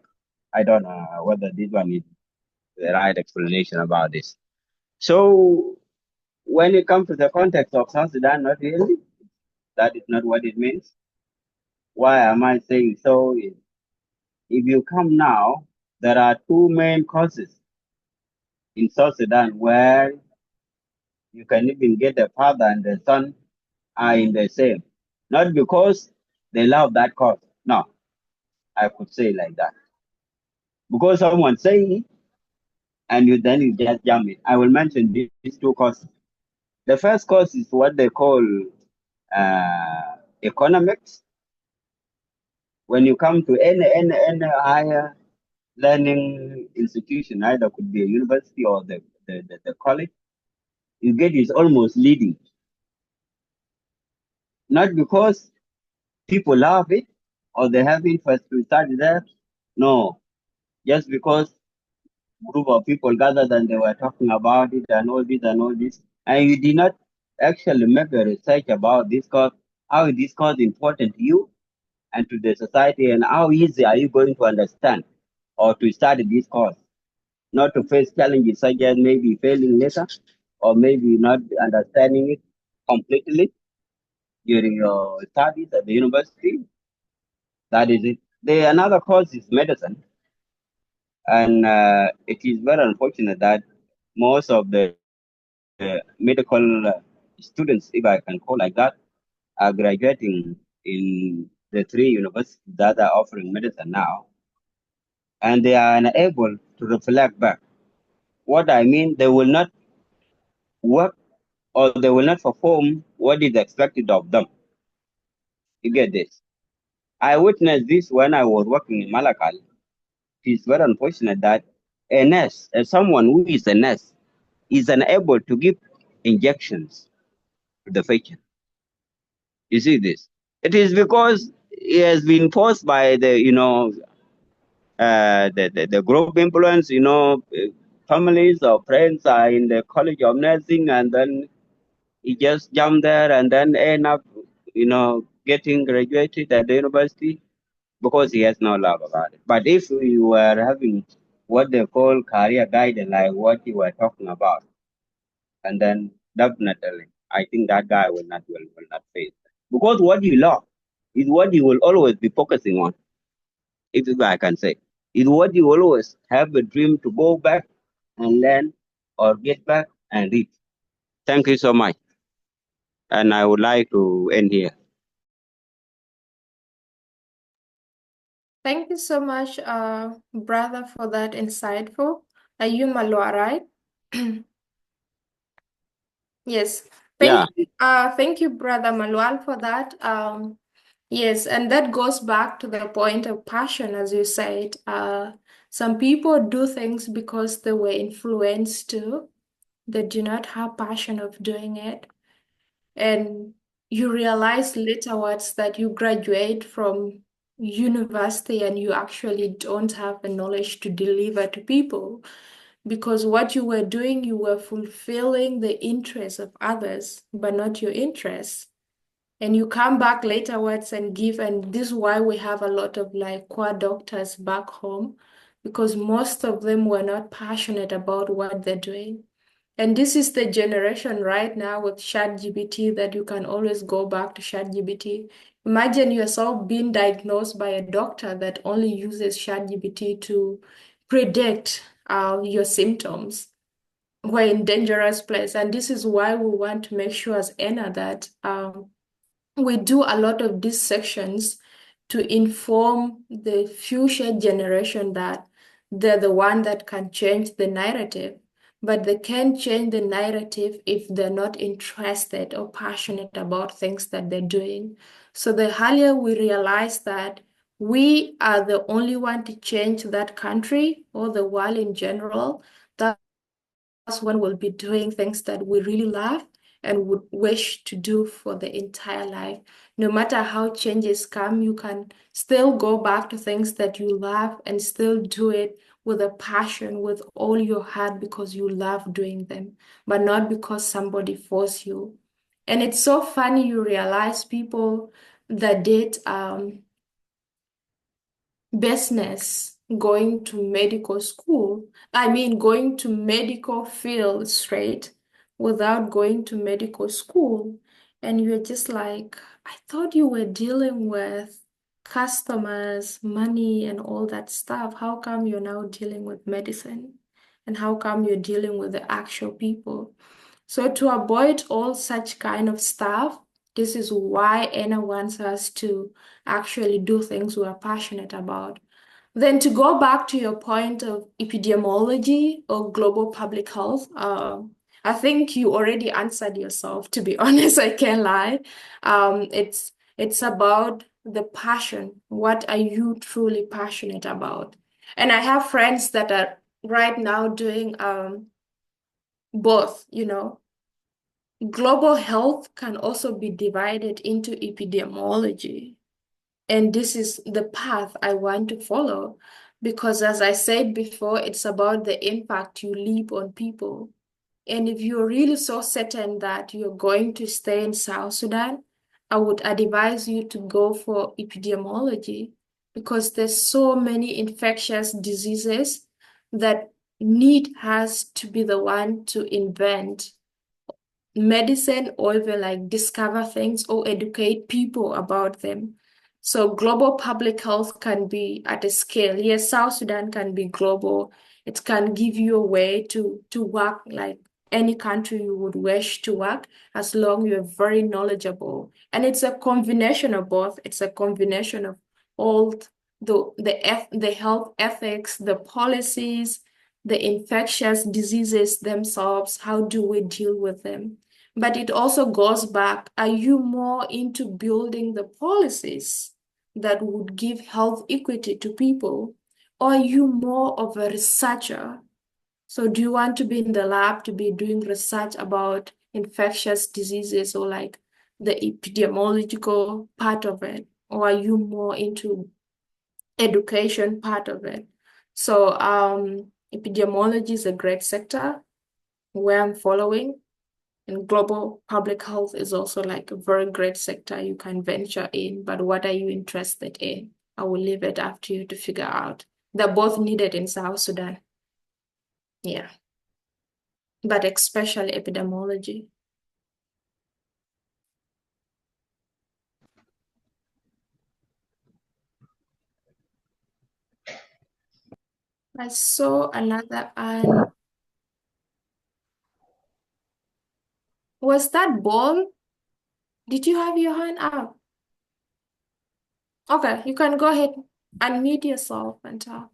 I don't know whether this one is the right explanation about this. So when it comes to the context of South Sudan, not really. That is not what it means. Why am I saying so? If you come now, there are two main causes in South Sudan where you can even get the father and the son are in the same. Not because they love that cause. No, I could say like that. Because someone say it and then you just jump it. I will mention these two causes. The first cause is what they call economics. When you come to any higher learning institution, either could be a university or the college, you get is almost leading. Not because people love it or they have interest to study there. No, just because group of people gathered and they were talking about it and all this and all this, and you did not actually make a research about this cause, how is this cause important to you and to the society, and how easy are you going to understand or to study this cause, not to face challenges such as maybe failing later or maybe not understanding it completely during your studies at the university. That is it. The another cause is medicine, and it is very unfortunate that most of the medical students, if I can call like that, are graduating in the three universities that are offering medicine now, and they are unable to reflect back. What I mean, they will not work or they will not perform what is expected of them. You get this? I witnessed this when I was working in Malakal. It is very unfortunate that a nurse, someone who is a nurse, is unable to give injections to the patient. You see this? It is because it has been forced by the group influence. Families or friends are in the college of nursing, and then he just jump there and then end up, getting graduated at the university because he has no love about it. But if you were having what they call career guidance, like what you were talking about, and then definitely, I think that guy will not face it. Because what you love is what you will always be focusing on, if I can say. Is what you always have a dream to go back and learn or get back and read. Thank you so much. And I would like to end here. Thank you so much, brother, for that insightful. Are you Malwa, right? Yes. Yeah. Thank you, Brother Malual, for that. Yes, and that goes back to the point of passion, as you said. Some people do things because they were influenced to. They do not have passion of doing it. And you realize laterwards that you graduate from university and you actually don't have the knowledge to deliver to people, because what you were doing, you were fulfilling the interests of others, but not your interests. And you come back laterwards and give, and this is why we have a lot of like quad doctors back home, because most of them were not passionate about what they're doing. And this is the generation right now with ChatGPT that you can always go back to ChatGPT. Imagine yourself being diagnosed by a doctor that only uses ChatGPT to predict your symptoms. We're in dangerous place. And this is why we want to make sure as ENA that we do a lot of these sections to inform the future generation that they're the one that can change the narrative, but they can't change the narrative if they're not interested or passionate about things that they're doing. So the earlier we realize that we are the only one to change that country or the world in general, that's when we'll be doing things that we really love and would wish to do for the entire life. No matter how changes come, you can still go back to things that you love and still do it with a passion, with all your heart, because you love doing them, but not because somebody forced you. And it's so funny, you realize people that did business, going to medical school, going to medical field straight without going to medical school. And you're just like, I thought you were dealing with customers, money, and all that stuff. How come you're now dealing with medicine? And how come you're dealing with the actual people? So to avoid all such kind of stuff, this is why Anna wants us to actually do things we are passionate about. Then to go back to your point of epidemiology or global public health, I think you already answered yourself, to be honest, I can't lie. It's about the passion. What are you truly passionate about? And I have friends that are right now doing both, you know. Global health can also be divided into epidemiology. And this is the path I want to follow because, as I said before, it's about the impact you leave on people. And if you're really so certain that you're going to stay in South Sudan, I would advise you to go for epidemiology because there's so many infectious diseases that need has to be the one to invent medicine or even like discover things or educate people about them. So global public health can be at a scale. Yes, South Sudan can be global. It can give you a way to work like any country you would wish to work as long you're very knowledgeable. And it's a combination of both. It's a combination of all the health ethics, the policies, the infectious diseases themselves. How do we deal with them? But it also goes back, are you more into building the policies that would give health equity to people? Or are you more of a researcher? So do you want to be in the lab to be doing research about infectious diseases or like the epidemiological part of it? Or are you more into education part of it? So epidemiology is a great sector where I'm following. And global public health is also like a very great sector you can venture in. But what are you interested in? I will leave it up to you to figure out. They're both needed in South Sudan. Yeah. But especially epidemiology. I saw another and was that Ball? Did you have your hand up? Okay, you can go ahead and unmute yourself and talk.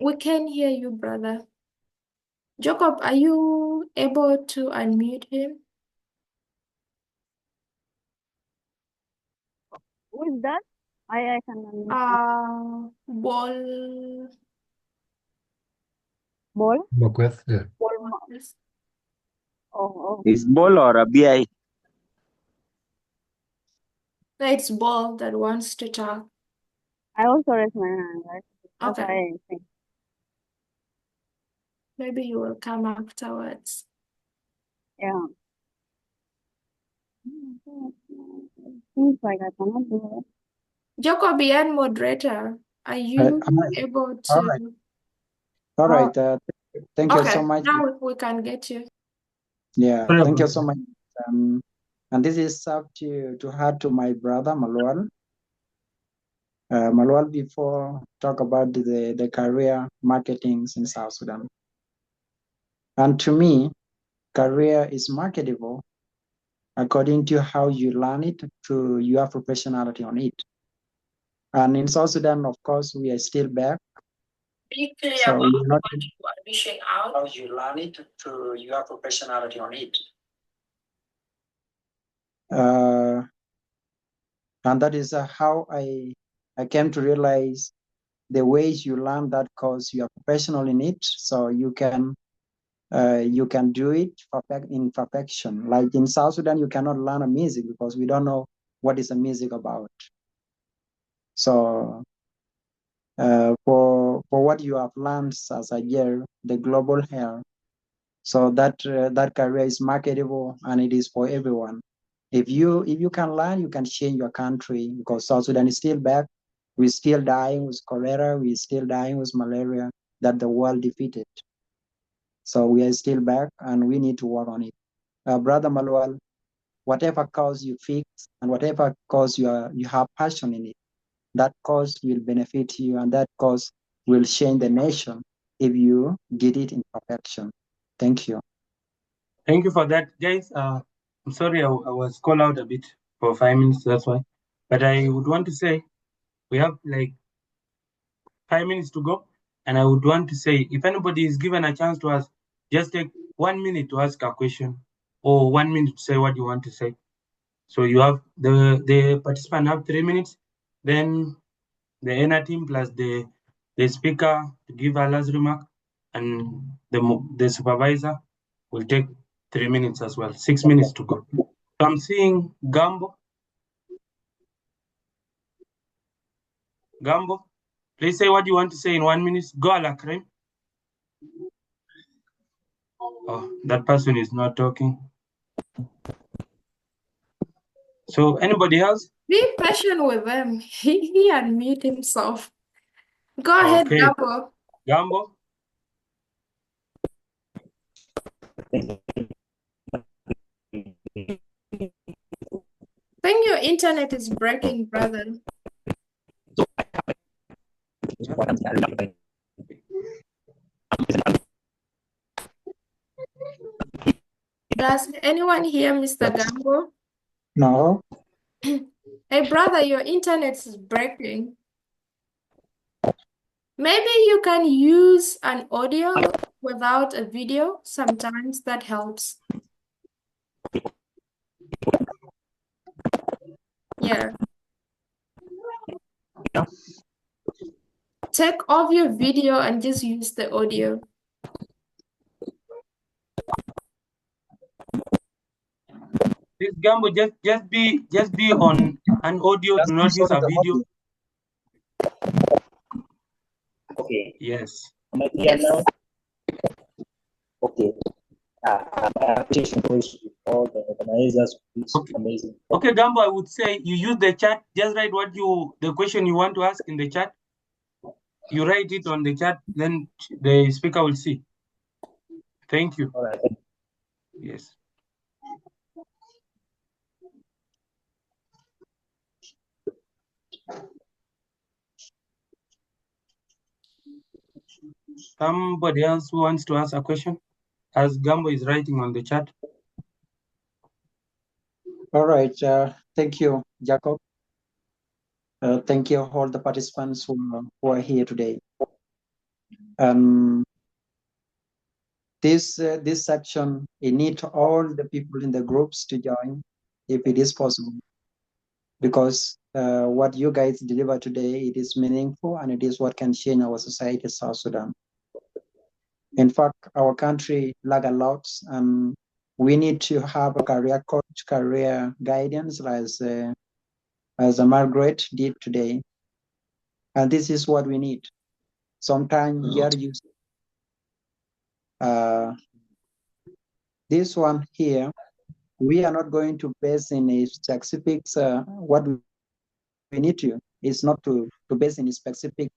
We can hear you, brother. Jacob, are you able to unmute him? Who is that? I can unmute. Ball. Ball? Bokweth, yeah. Ball. Oh. Is ball or a BI? No, it's Ball that wants to talk. I also raised my hand, right? That's Okay. why I think. Maybe you will come afterwards. Yeah. Seems like I cannot do it. Jacobian moderator, are you able All to? right. All right. Thank you so Okay, much. now we can get you. Yeah. Thank you so much. And this is up to heart to my brother Malwal. Malwal, before talk about the career marketing in South Sudan. And to me, career is marketable according to how you learn it, to your professionality on it. And in South Sudan, of course, we are still back. Be clear So about we're not what you are wishing out. how you learn it, to your professionality on it. And that is how I came to realize the ways you learn that cause you are professional in it, so you can do it in perfection. Like in South Sudan, you cannot learn a music because we don't know what is a music about. So for what you have learned as Ajier, the global hair, so that career is marketable and it is for everyone. If you can learn, you can change your country, because South Sudan is still back. We're still dying with cholera. We're still dying with malaria that the world defeated. So we are still back, and we need to work on it. Brother Malwal, whatever cause you fix and whatever cause you have passion in it, that cause will benefit you, and that cause will change the nation if you did it in perfection. Thank you. Thank you for that, guys. I'm sorry I was called out a bit for 5 minutes, that's why. But I would want to say we have like 5 minutes to go, and I would want to say if anybody is given a chance to ask, just take 1 minute to ask a question or 1 minute to say what you want to say. So you have the participant have 3 minutes, then the inner team plus the speaker to give a last remark, and the supervisor will take 3 minutes as well. 6 minutes to go. So I'm seeing Gambo. Gambo, please say what you want to say in 1 minute. Go Alakrim. Oh, that person is not talking. So anybody else? Be patient with him. He unmute himself. Go ahead, Okay. Gabo. Gambo. I think your internet is breaking, brother. Does anyone hear Mr. Gambo? No. Hey, brother, your internet is breaking. Maybe you can use an audio without a video. Sometimes that helps. Yeah. Take off your video and just use the audio. This Gambo, just be on an audio. Do not use a video. Okay. Yes. Yes. Okay. Appreciation goes to all the organizers. It's amazing. Okay, Gambo, I would say you use the chat. Just write the question you want to ask in the chat. You write it on the chat, then the speaker will see. Thank you. All right. Yes. Somebody else who wants to ask a question, as Gambo is writing on the chat. All right. Thank you, Jacob. Thank you all the participants who are here today. This section, it needs all the people in the groups to join, if it is possible, because what you guys deliver today, it is meaningful and it is what can change our society, South Sudan. In fact, our country lack a lot, and we need to have a career coach, career guidance, as Margaret did today. And this is what we need. Sometimes here you this one here, we are not going to base in a specific what we need to. It's not to base in specific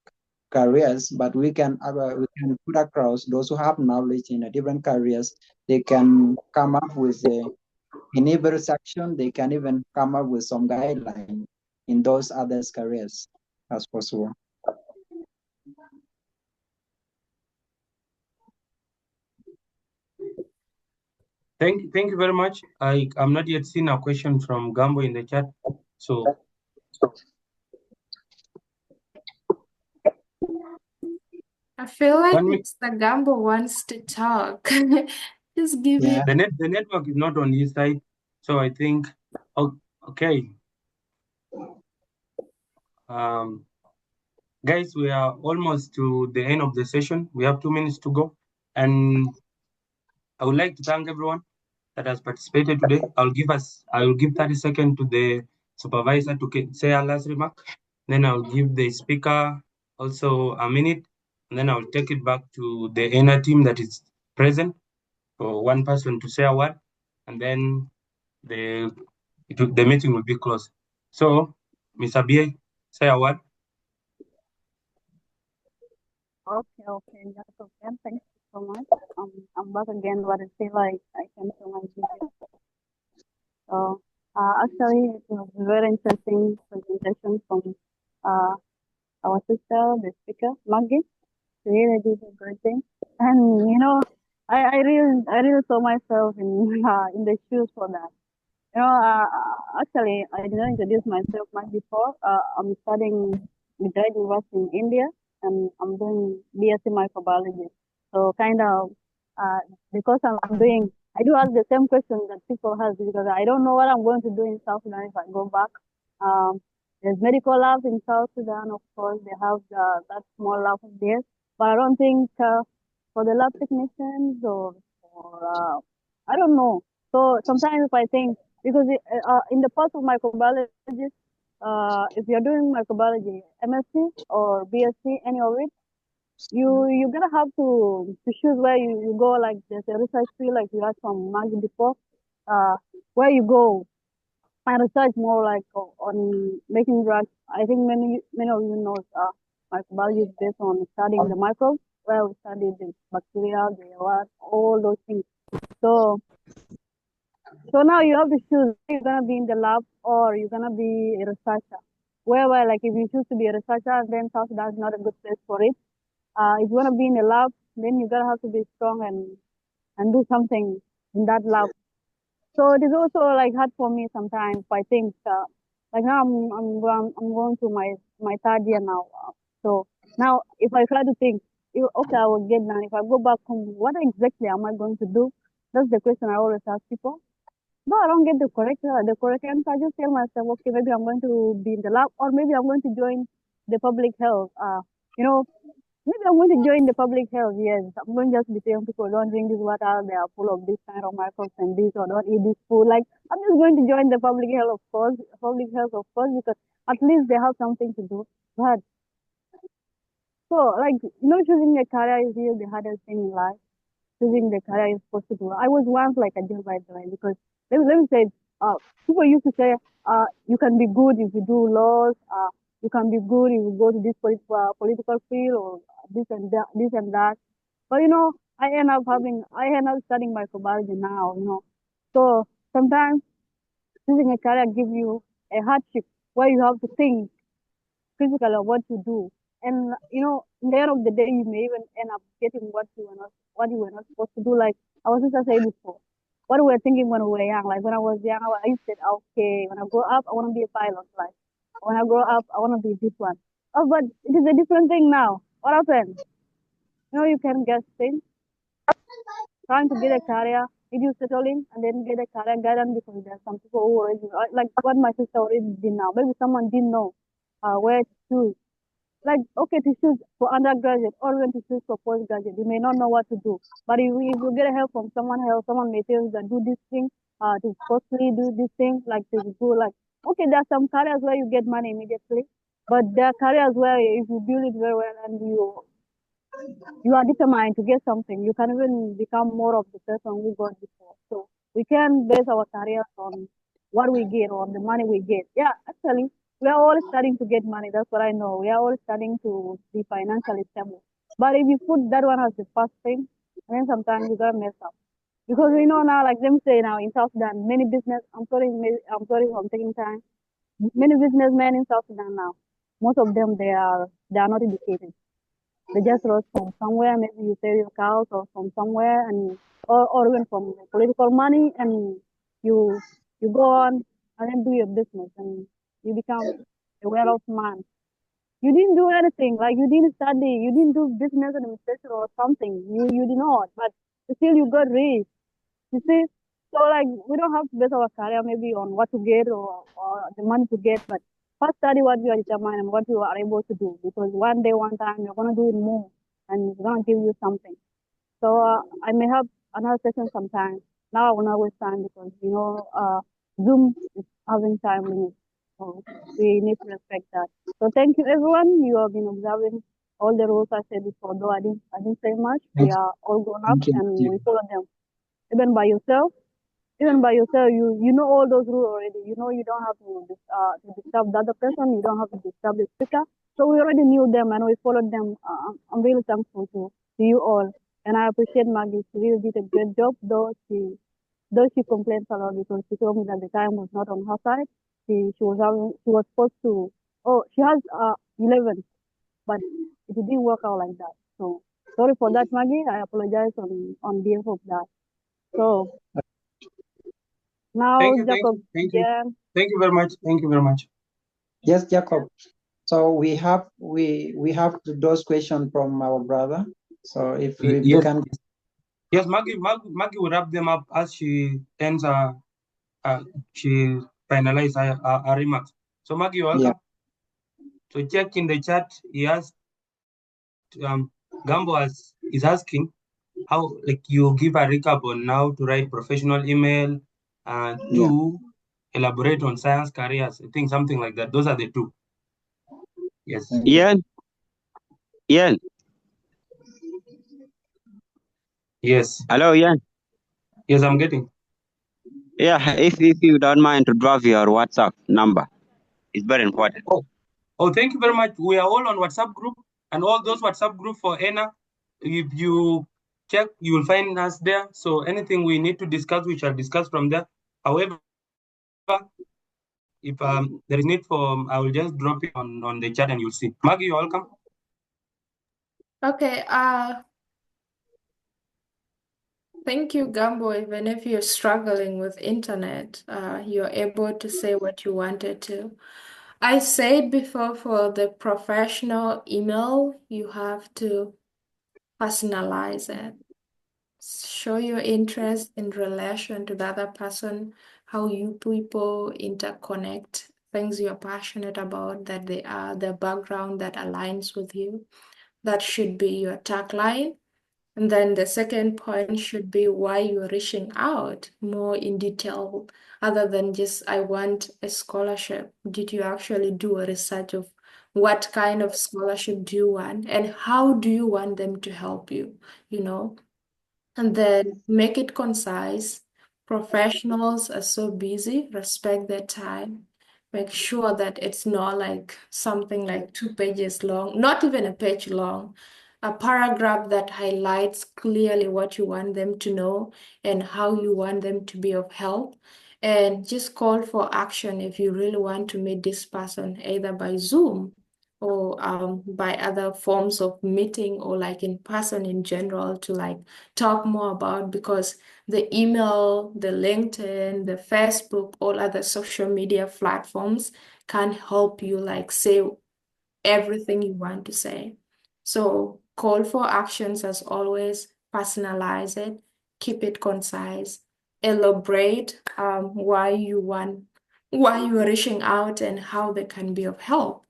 careers, but we can put across those who have knowledge in different careers. They can come up with in every section. They can even come up with some guidelines in those others careers as possible. Thank you very much. I'm not yet seen a question from Gambo in the chat. So I feel like 1 minute. it's the Gambo wants to talk. Just give it. The network is not on his side, so I think okay. Guys, we are almost to the end of the session. We have 2 minutes to go, and I would like to thank everyone that has participated today. I will give 30 seconds to the supervisor to say a last remark. Then I'll give the speaker also a minute, and then I'll take it back to the inner team that is present for one person to say a word, and then the meeting will be closed. So, Ms. Abiy, say a word. Okay, that's okay. Thank you so much. I'm back again, but I feel like I came to my video. So, actually, it was a very interesting presentation from our sister, the speaker, Maggie. She really did a great thing, and I really saw myself in the shoes for that. Actually, I did not introduce myself much before. I'm studying Maragaret University in India, and I'm doing BSc microbiology. So kind of, because I'm doing, I do ask the same questions that people have because I don't know what I'm going to do in South Sudan if I go back. There's medical labs in South Sudan, of course. They have that small lab there, but I don't think for the lab technicians or I don't know. So sometimes if I think because in the past of microbiology, if you're doing microbiology, MSc or BSc, any of it, you're gonna have to choose where you go. Like there's a research field, like you asked from Maggie before, where you go and research more like on making drugs. I think many of you know microbiology is based on studying the microbes, where we study the bacteria, the what, all those things. So now you have to choose if you're gonna be in the lab or you're gonna be a researcher. Whereby like if you choose to be a researcher, then South Sudan is not a good place for it. If you wanna be in a lab, then you gotta have to be strong and do something in that lab. So it is also like hard for me sometimes. I think like now I'm going to my third year now. So now if I try to think, okay, I will get done. If I go back home, what exactly am I going to do? That's the question I always ask people. No, I don't get the correct answer. I just tell myself, okay, maybe I'm going to be in the lab, or maybe I'm going to join the public health. Maybe I'm going to join the public health. Yes, I'm going just to be telling people, don't drink this water. They are full of this kind of microbes and this, or don't eat this food. Like I'm just going to join the public health, of course, because at least they have something to do. But so, like choosing a career is really the hardest thing in life. Choosing the career is possible. I was once like a Jill, by the way, because let me say, people used to say, you can be good if you do laws, you can be good if you go to this political field or this and that. But I end up studying microbiology now. So sometimes choosing a career gives you a hardship where you have to think physically of what you do. And in the end of the day, you may even end up getting what you were not supposed to do. Like our sister said before, what we were thinking when we were young. Like when I was young, I used to say, okay, when I grow up, I want to be a pilot. Like when I grow up, I want to be this one. Oh, but it is a different thing now. What happened? you can get things, trying to get a career, did you settling and then get a career guidance because there's some people who already, like what my sister already did now. Maybe someone didn't know where to choose. Like, okay, to choose for undergraduate or even to choose for postgraduate, you may not know what to do. But if you get help from someone else, someone may tell you that do this thing, to firstly do this thing, like to do like, okay, there are some careers where you get money immediately, but there are careers where if you build it very well and you are determined to get something, you can even become more of the person we got before. So we can base our careers on what we get or the money we get. Yeah, actually, we are all starting to get money. That's what I know. We are all starting to be financially stable. But if you put that one as the first thing, then sometimes you gotta mess up. Because we know now, like them say now in South Sudan, many business. I'm sorry if I'm taking time. Many businessmen in South Sudan now, most of them they are not educated. They just rose from somewhere, maybe you sell your cows or from somewhere and or even from political money and you you go on and then do your business and you become a well-off man. You didn't do anything, like you didn't study, you didn't do business administration or something. You did not, but still you got rich. You see? So like we don't have to base our career maybe on what to get or the money to get, but first study what you are determined and what you are able to do because one day, one time you're gonna do it more and it's gonna give you something. So I may have another session sometime. Now I will not waste time because Zoom is having time limit. So we need to respect that. So thank you everyone. You have been observing all the rules I said before, though I didn't say much. We are all grown up Thank you. and we follow them. Even by yourself, you know all those rules already. You know you don't have to disturb the other person. You don't have to disturb the speaker. So we already knew them and we followed them. I'm really thankful to you all, and I appreciate Maggie. She really did a great job, though she complained a lot because she told me that the time was not on her side. She was supposed to. Oh, she has 11, but it didn't work out like that. So sorry for that, Maggie. I apologize on behalf of that. So now, Thank you, Jacob, yeah. thank you very much. Thank you very much. Yes, Jacob. So we have those questions from our brother. So if you Yes, can, yes, Maggie will wrap them up as she ends she finalizes her remarks. So Maggie, you're welcome. So check in the chat. He asked, Gambo is asking how like you give a recap on how to write professional email and to elaborate on science careers. I think something like that. Those are the two. Yes. Ian, Ian. Yes. Hello, Ian. Yes, I'm getting. Yeah, if you don't mind to drop your WhatsApp number, it's very important. Oh, thank you very much. We are all on WhatsApp group, and all those WhatsApp group for ENA, if you check, you will find us there. So anything we need to discuss, we shall discuss from there. However, if there is need for, I will just drop it on the chat and you'll see. Maggie, you're welcome. Okay, thank you, Gambo. Even if you're struggling with internet, you're able to say what you wanted to. I said before for the professional email, you have to personalize it. Show your interest in relation to the other person, how you people interconnect, things you're passionate about, that they are the background that aligns with you. That should be your tagline. And then the second point should be why you're reaching out more in detail, other than just, I want a scholarship. Did you actually do a research of what kind of scholarship do you want and how do you want them to help you, you know? And then make it concise. Professionals are so busy, respect their time. Make sure that it's not like something like 2 pages long, not even a page long. A paragraph that highlights clearly what you want them to know and how you want them to be of help. And just call for action if you really want to meet this person, either by Zoom or by other forms of meeting or like in person in general to like talk more about, because the email, the LinkedIn, the Facebook, all other social media platforms can help you like say everything you want to say. So call for actions as always, personalize it, keep it concise, elaborate why you are reaching out and how they can be of help.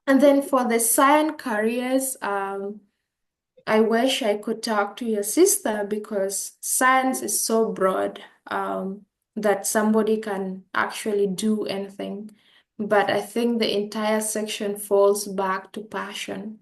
And then for the science careers, I wish I could talk to your sister because science is so broad that somebody can actually do anything. But I think the entire section falls back to passion.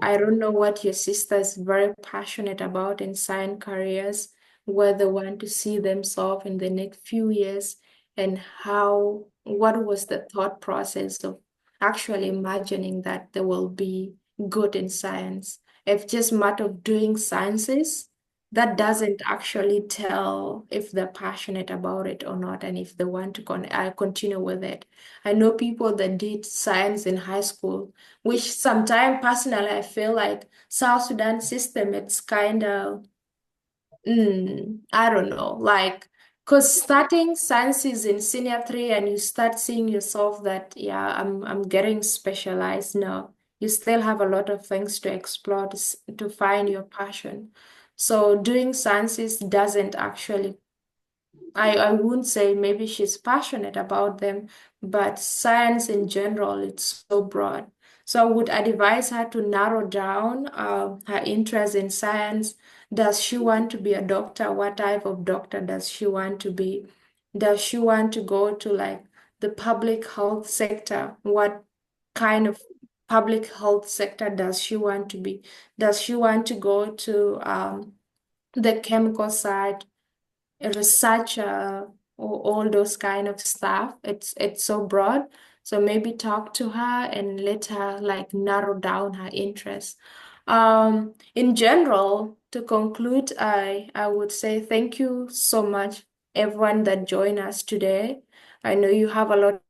I don't know what your sister is very passionate about in science careers, where they want to see themselves in the next few years, and what was the thought process of actually imagining that they will be good in science. If just matter of doing sciences, that doesn't actually tell if they're passionate about it or not, and if they want to continue with it. I know people that did science in high school, which sometimes personally I feel like South Sudan system, it's kind of, I don't know, like, because starting sciences in senior 3 and you start seeing yourself that, yeah, I'm getting specialized now. You still have a lot of things to explore to find your passion. So doing sciences doesn't actually, I wouldn't say maybe she's passionate about them, but science in general, it's so broad. So I would advise her to narrow down her interest in science. Does she want to be a doctor? What type of doctor does she want to be? Does she want to go to like the public health sector? What kind of public health sector does she want to be? Does she want to go to the chemical side? A researcher or all those kind of stuff. It's so broad. So maybe talk to her and let her like narrow down her interests. In general, to conclude, I would say thank you so much, everyone that joined us today. I know you have a lot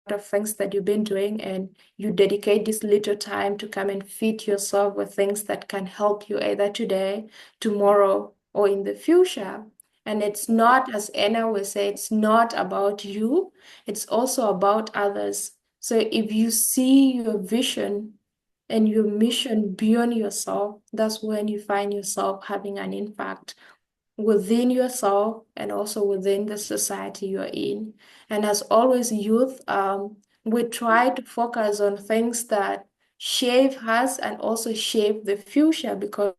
of things that you've been doing, and you dedicate this little time to come and feed yourself with things that can help you either today, tomorrow, or in the future. And it's not, as Anna will say, it's not about you, it's also about others. So if you see your vision and your mission beyond yourself, that's when you find yourself having an impact within yourself and also within the society you're in. And as always, youth, we try to focus on things that shape us and also shape the future, because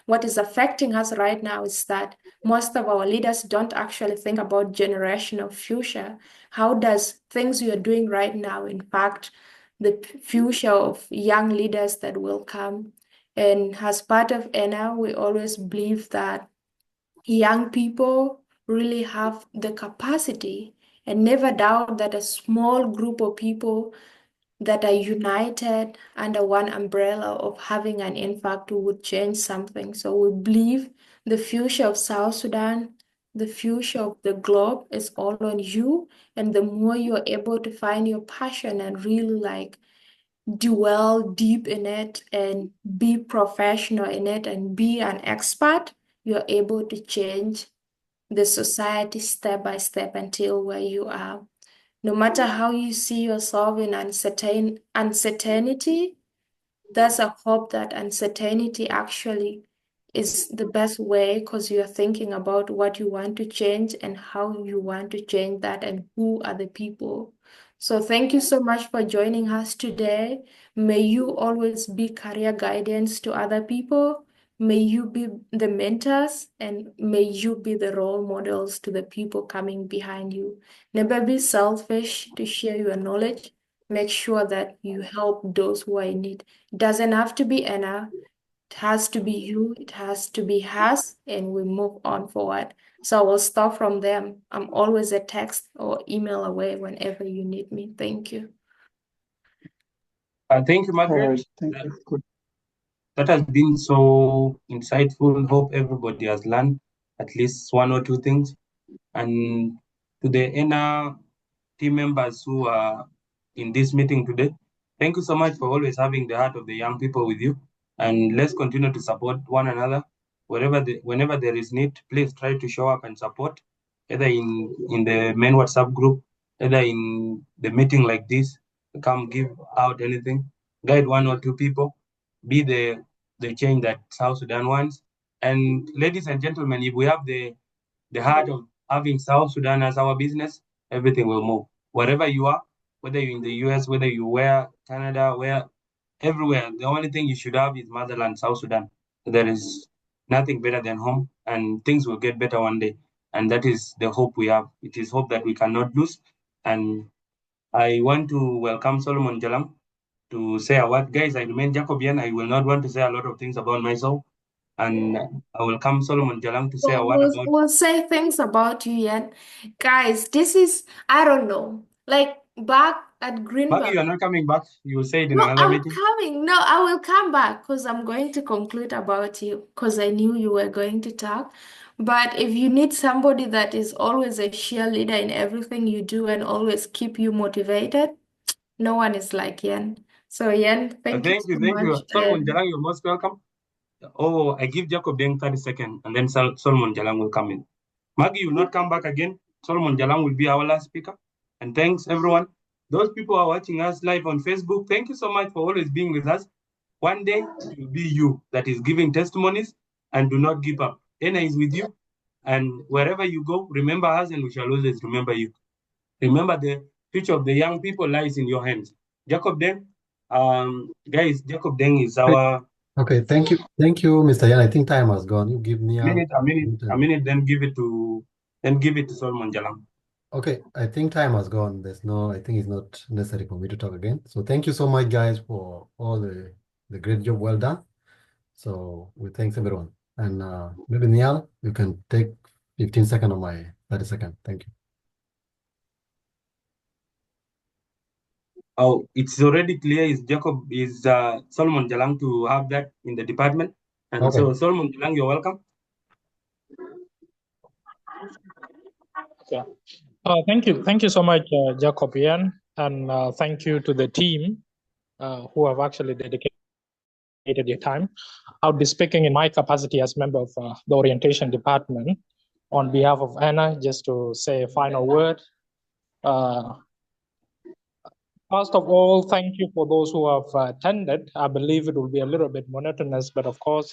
what is affecting us right now is that most of our leaders don't actually think about generational future. How does things you're doing right now impact the future of young leaders that will come? And as part of ENA, we always believe that young people really have the capacity, and never doubt that a small group of people that are united under one umbrella of having an impact would change something. So we believe the future of South Sudan, the future of the globe is all on you. And the more you're able to find your passion and really like dwell deep in it and be professional in it and be an expert, you're able to change the society step by step until where you are. No matter how you see yourself in uncertainty, there's a hope that uncertainty actually is the best way, because you're thinking about what you want to change and how you want to change that and who are the people. So thank you so much for joining us today. May you always be career guidance to other people. May you be the mentors, and may you be the role models to the people coming behind you. Never be selfish to share your knowledge. Make sure that you help those who are in need. It doesn't have to be Anna. It has to be you. It has to be us, and we move on forward. So I will start from them. I'm always a text or email away whenever you need me. Thank you. Thank you, Margaret. All right, thank you. Good. That has been so insightful. Hope everybody has learned at least one or two things. And to the ENA team members who are in this meeting today, thank you so much for always having the heart of the young people with you. And let's continue to support one another. Whenever there is need, please try to show up and support, either in the main WhatsApp group, either in the meeting like this, come give out anything, guide one or two people. be the change that South Sudan wants. And ladies and gentlemen, if we have the heart of having South Sudan as our business, everything will move. Wherever you are, whether you're in the US, whether you were Canada, where everywhere, the only thing you should have is motherland, South Sudan. There is nothing better than home, and things will get better one day. And that is the hope we have. It is hope that we cannot lose. And I want to welcome Solomon Jalang to say a word. Guys, I remain Jacobian. I will not want to say a lot of things about myself. And I will come Solomon Jalang to say a word about. We'll say things about you yet. Guys, this is, I don't know, like back at Greenbelt. Maggie, you're not coming back. You will say it in No, another I'm meeting. coming. No, I will come back because I'm going to conclude about you because I knew you were going to talk. But if you need somebody that is always a cheerleader in everything you do and always keep you motivated, no one is like Yen. So Yen, thank you so Thank you. much. Solomon Jalang, you're most welcome. Oh, I give Jacob Deng 30 seconds and then Solomon Jalang will come in. Maggie, you will not come back again. Solomon Jalang will be our last speaker. And thanks everyone. Those people who are watching us live on Facebook, thank you so much for always being with us. One day it will be you that is giving testimonies, and do not give up. Ena is with you. And wherever you go, remember us and we shall always remember you. Remember, the future of the young people lies in your hands. Jacob Deng, guys, Jacob Deng is our... Okay, thank you, Mr. Yan. I think time has gone. You give me a minute, then give it to Solomon Jalang. Okay, I think time has gone. I think it's not necessary for me to talk again. So thank you so much, guys, for all the great job well done. So we thanks everyone. And maybe Niall, you can take 15 seconds of my 30 seconds. Thank you. Oh, it's already clear is Solomon Jalang to have that in the department. And Okay. so Solomon Jalang, you're welcome. Okay. Thank you so much, Jacobian, and thank you to the team who have actually dedicated your time. I'll be speaking in my capacity as member of the orientation department on behalf of Anna, just to say a final word. First of all, thank you for those who have attended. I believe it will be a little bit monotonous, but of course,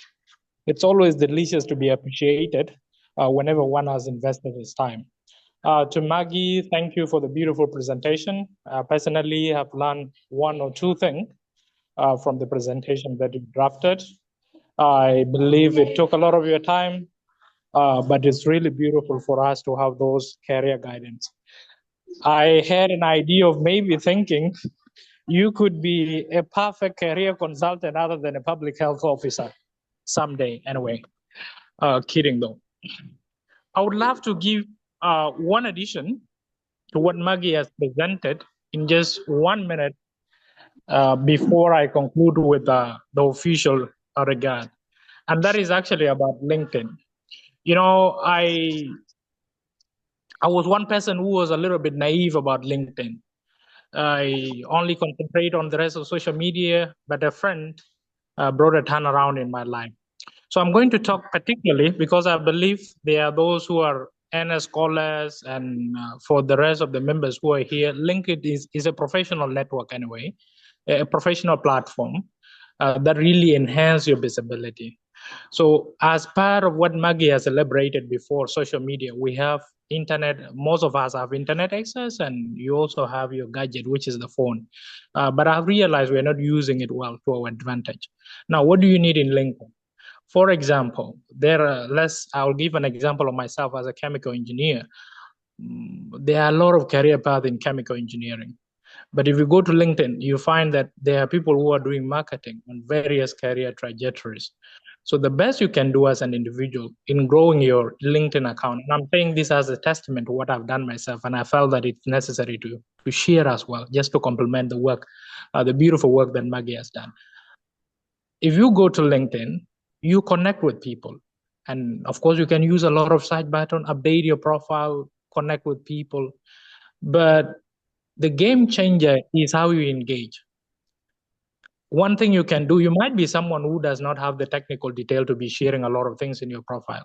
it's always delicious to be appreciated whenever one has invested his time. To Maggie, thank you for the beautiful presentation. Personally, I've learned one or two things from the presentation that you drafted. I believe it took a lot of your time, but it's really beautiful for us to have those career guidance. I had an idea of maybe thinking you could be a perfect career consultant other than a public health officer someday. Anyway, kidding though. I would love to give one addition to what Maggie has presented in just 1 minute before I conclude with the official regard. And that is actually about LinkedIn. You know, I was one person who was a little bit naive about LinkedIn. I only concentrate on the rest of social media, but a friend brought a turnaround in my life. So I'm going to talk particularly because I believe there are those who are NS scholars, and for the rest of the members who are here, LinkedIn is a professional network anyway, a professional platform that really enhance your visibility. So as part of what Maggie has elaborated before, social media, we have internet. Most of us have internet access, and you also have your gadget, which is the phone. But I've realized we're not using it well to our advantage. Now, what do you need in LinkedIn? For example, I'll give an example of myself as a chemical engineer. There are a lot of career paths in chemical engineering. But if you go to LinkedIn, you find that there are people who are doing marketing on various career trajectories. So the best you can do as an individual in growing your LinkedIn account, and I'm saying this as a testament to what I've done myself, and I felt that it's necessary to share as well, just to complement the work, the beautiful work that Maggie has done. If you go to LinkedIn, you connect with people. And of course, you can use a lot of side button, update your profile, connect with people. But the game changer is how you engage. One thing you can do, you might be someone who does not have the technical detail to be sharing a lot of things in your profile.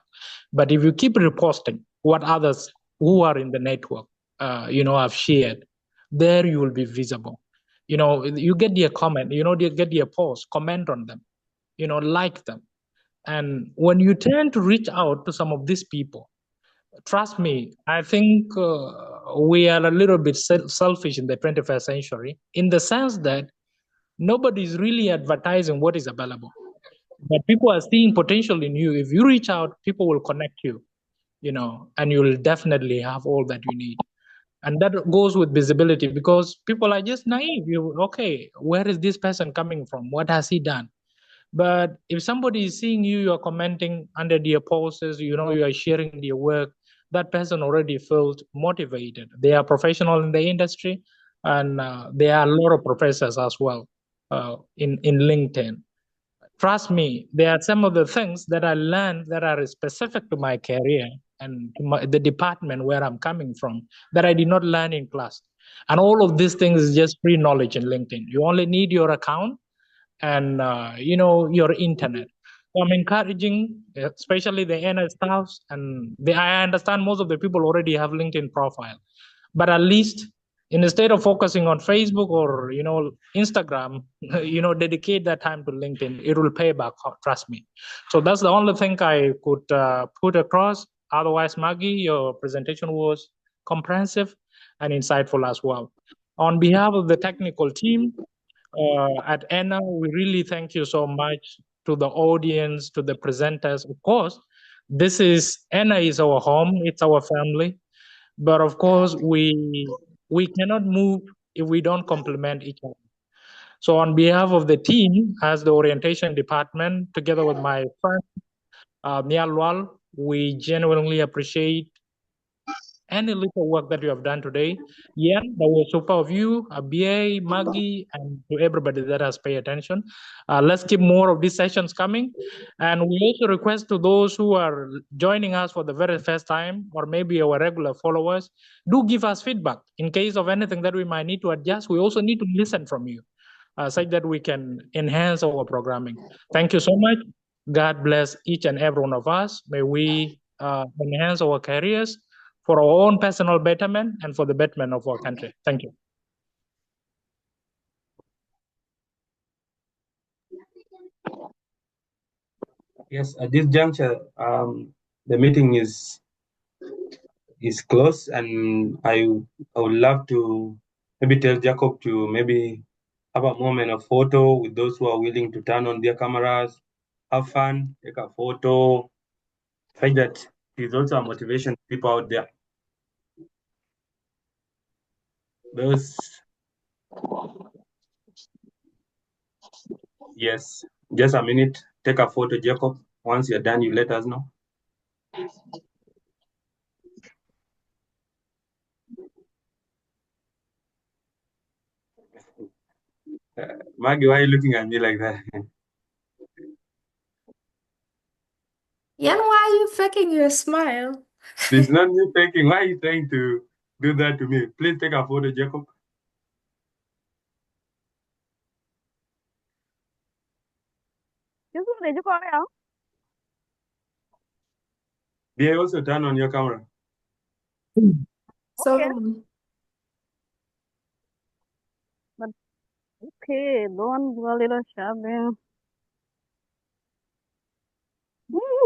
But if you keep reposting what others who are in the network, have shared, there you will be visible. You get their comment, you get their post, comment on them. like them. And when you turn to reach out to some of these people, trust me, I think we are a little bit selfish in the 21st century, in the sense that nobody's really advertising what is available. But people are seeing potential in you. If you reach out, people will connect you, and you'll definitely have all that you need. And that goes with visibility, because people are just naive. Okay, where is this person coming from? What has he done? But if somebody is seeing you, you're commenting under their posts, you are sharing their work, that person already feels motivated. They are professional in the industry, and there are a lot of professors as well in LinkedIn. Trust me, there are some of the things that I learned that are specific to my career and to the department where I'm coming from that I did not learn in class. And all of these things is just free knowledge in LinkedIn. You only need your account and your internet. So I'm encouraging, especially the NS staffs, and I understand most of the people already have LinkedIn profile, but at least instead of focusing on Facebook or Instagram, dedicate that time to LinkedIn. It will pay back, trust me. So that's the only thing I could put across. Otherwise, Maggie, your presentation was comprehensive and insightful as well. On behalf of the technical team at ENA, we really thank you so much, to the audience, to the presenters. Of course, ENA is our home, it's our family. But of course, we cannot move if we don't complement each other. So on behalf of the team, as the orientation department, together with my friend, Nialwal, we genuinely appreciate any little work that you have done today. Yeah, that was super of you, Ajier, Maggie, and to everybody that has paid attention. Let's keep more of these sessions coming. And we also request to those who are joining us for the very first time, or maybe our regular followers, do give us feedback. In case of anything that we might need to adjust, we also need to listen from you, such that we can enhance our programming. Thank you so much. God bless each and every one of us. May we enhance our careers for our own personal betterment and for the betterment of our country. Thank you. Yes, at this juncture, the meeting is closed, and I would love to maybe tell Jacob to maybe have a moment of photo with those who are willing to turn on their cameras, have fun, take a photo. I find that is also a motivation to people out there. Yes, just a minute. Take a photo, Jacob. Once you're done, you let us know. Maggie, why are you looking at me like that? Yan, why are you faking your smile? It's not me faking. Why are you trying to do that to me? Please take a photo, Jacob. They also turn on your camera. So, But okay, don't do a little shabby.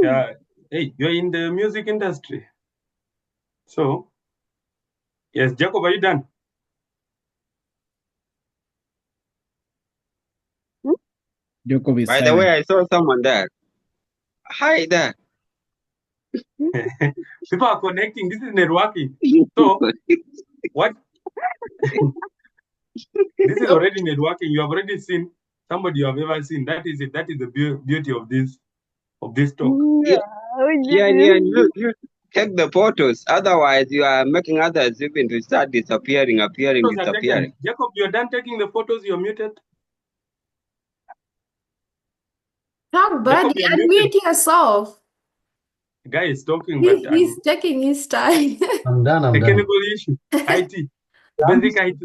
Yeah. Hey, you're in the music industry. So, yes, Jacob, are you done? Jacob is By the way, I saw someone there. Hi there. People are connecting. This is networking. So, what? This is already networking. You have already seen somebody you have ever seen. That is it. That is the beauty of this talk. Yeah, you take the photos. Otherwise, you are making others even to start disappearing. Jacob, you're done taking the photos. You're muted. talk, buddy. Unmute yourself. The guy is talking, He's but taking his time. I'm done. Technical issue. IT. Basic IT.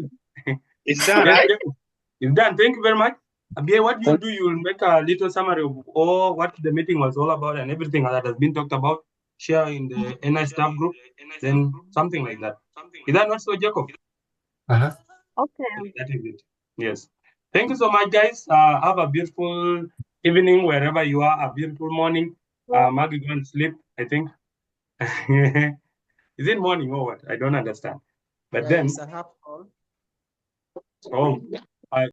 It's done, Yes, right? Jacob. It's done. Thank you very much. Ajier, what you'll do, you'll make a little summary of all what the meeting was all about and everything that has been talked about. Share in the NI staff group, then something like that. Is that not so, Jacob? Okay. That is it. Yes. Thank you so much, guys. Have a beautiful evening, wherever you are, a beautiful morning. Maggie, go and sleep, I think. Is it morning or what? I don't understand. But Yeah, then, it's a half call. oh,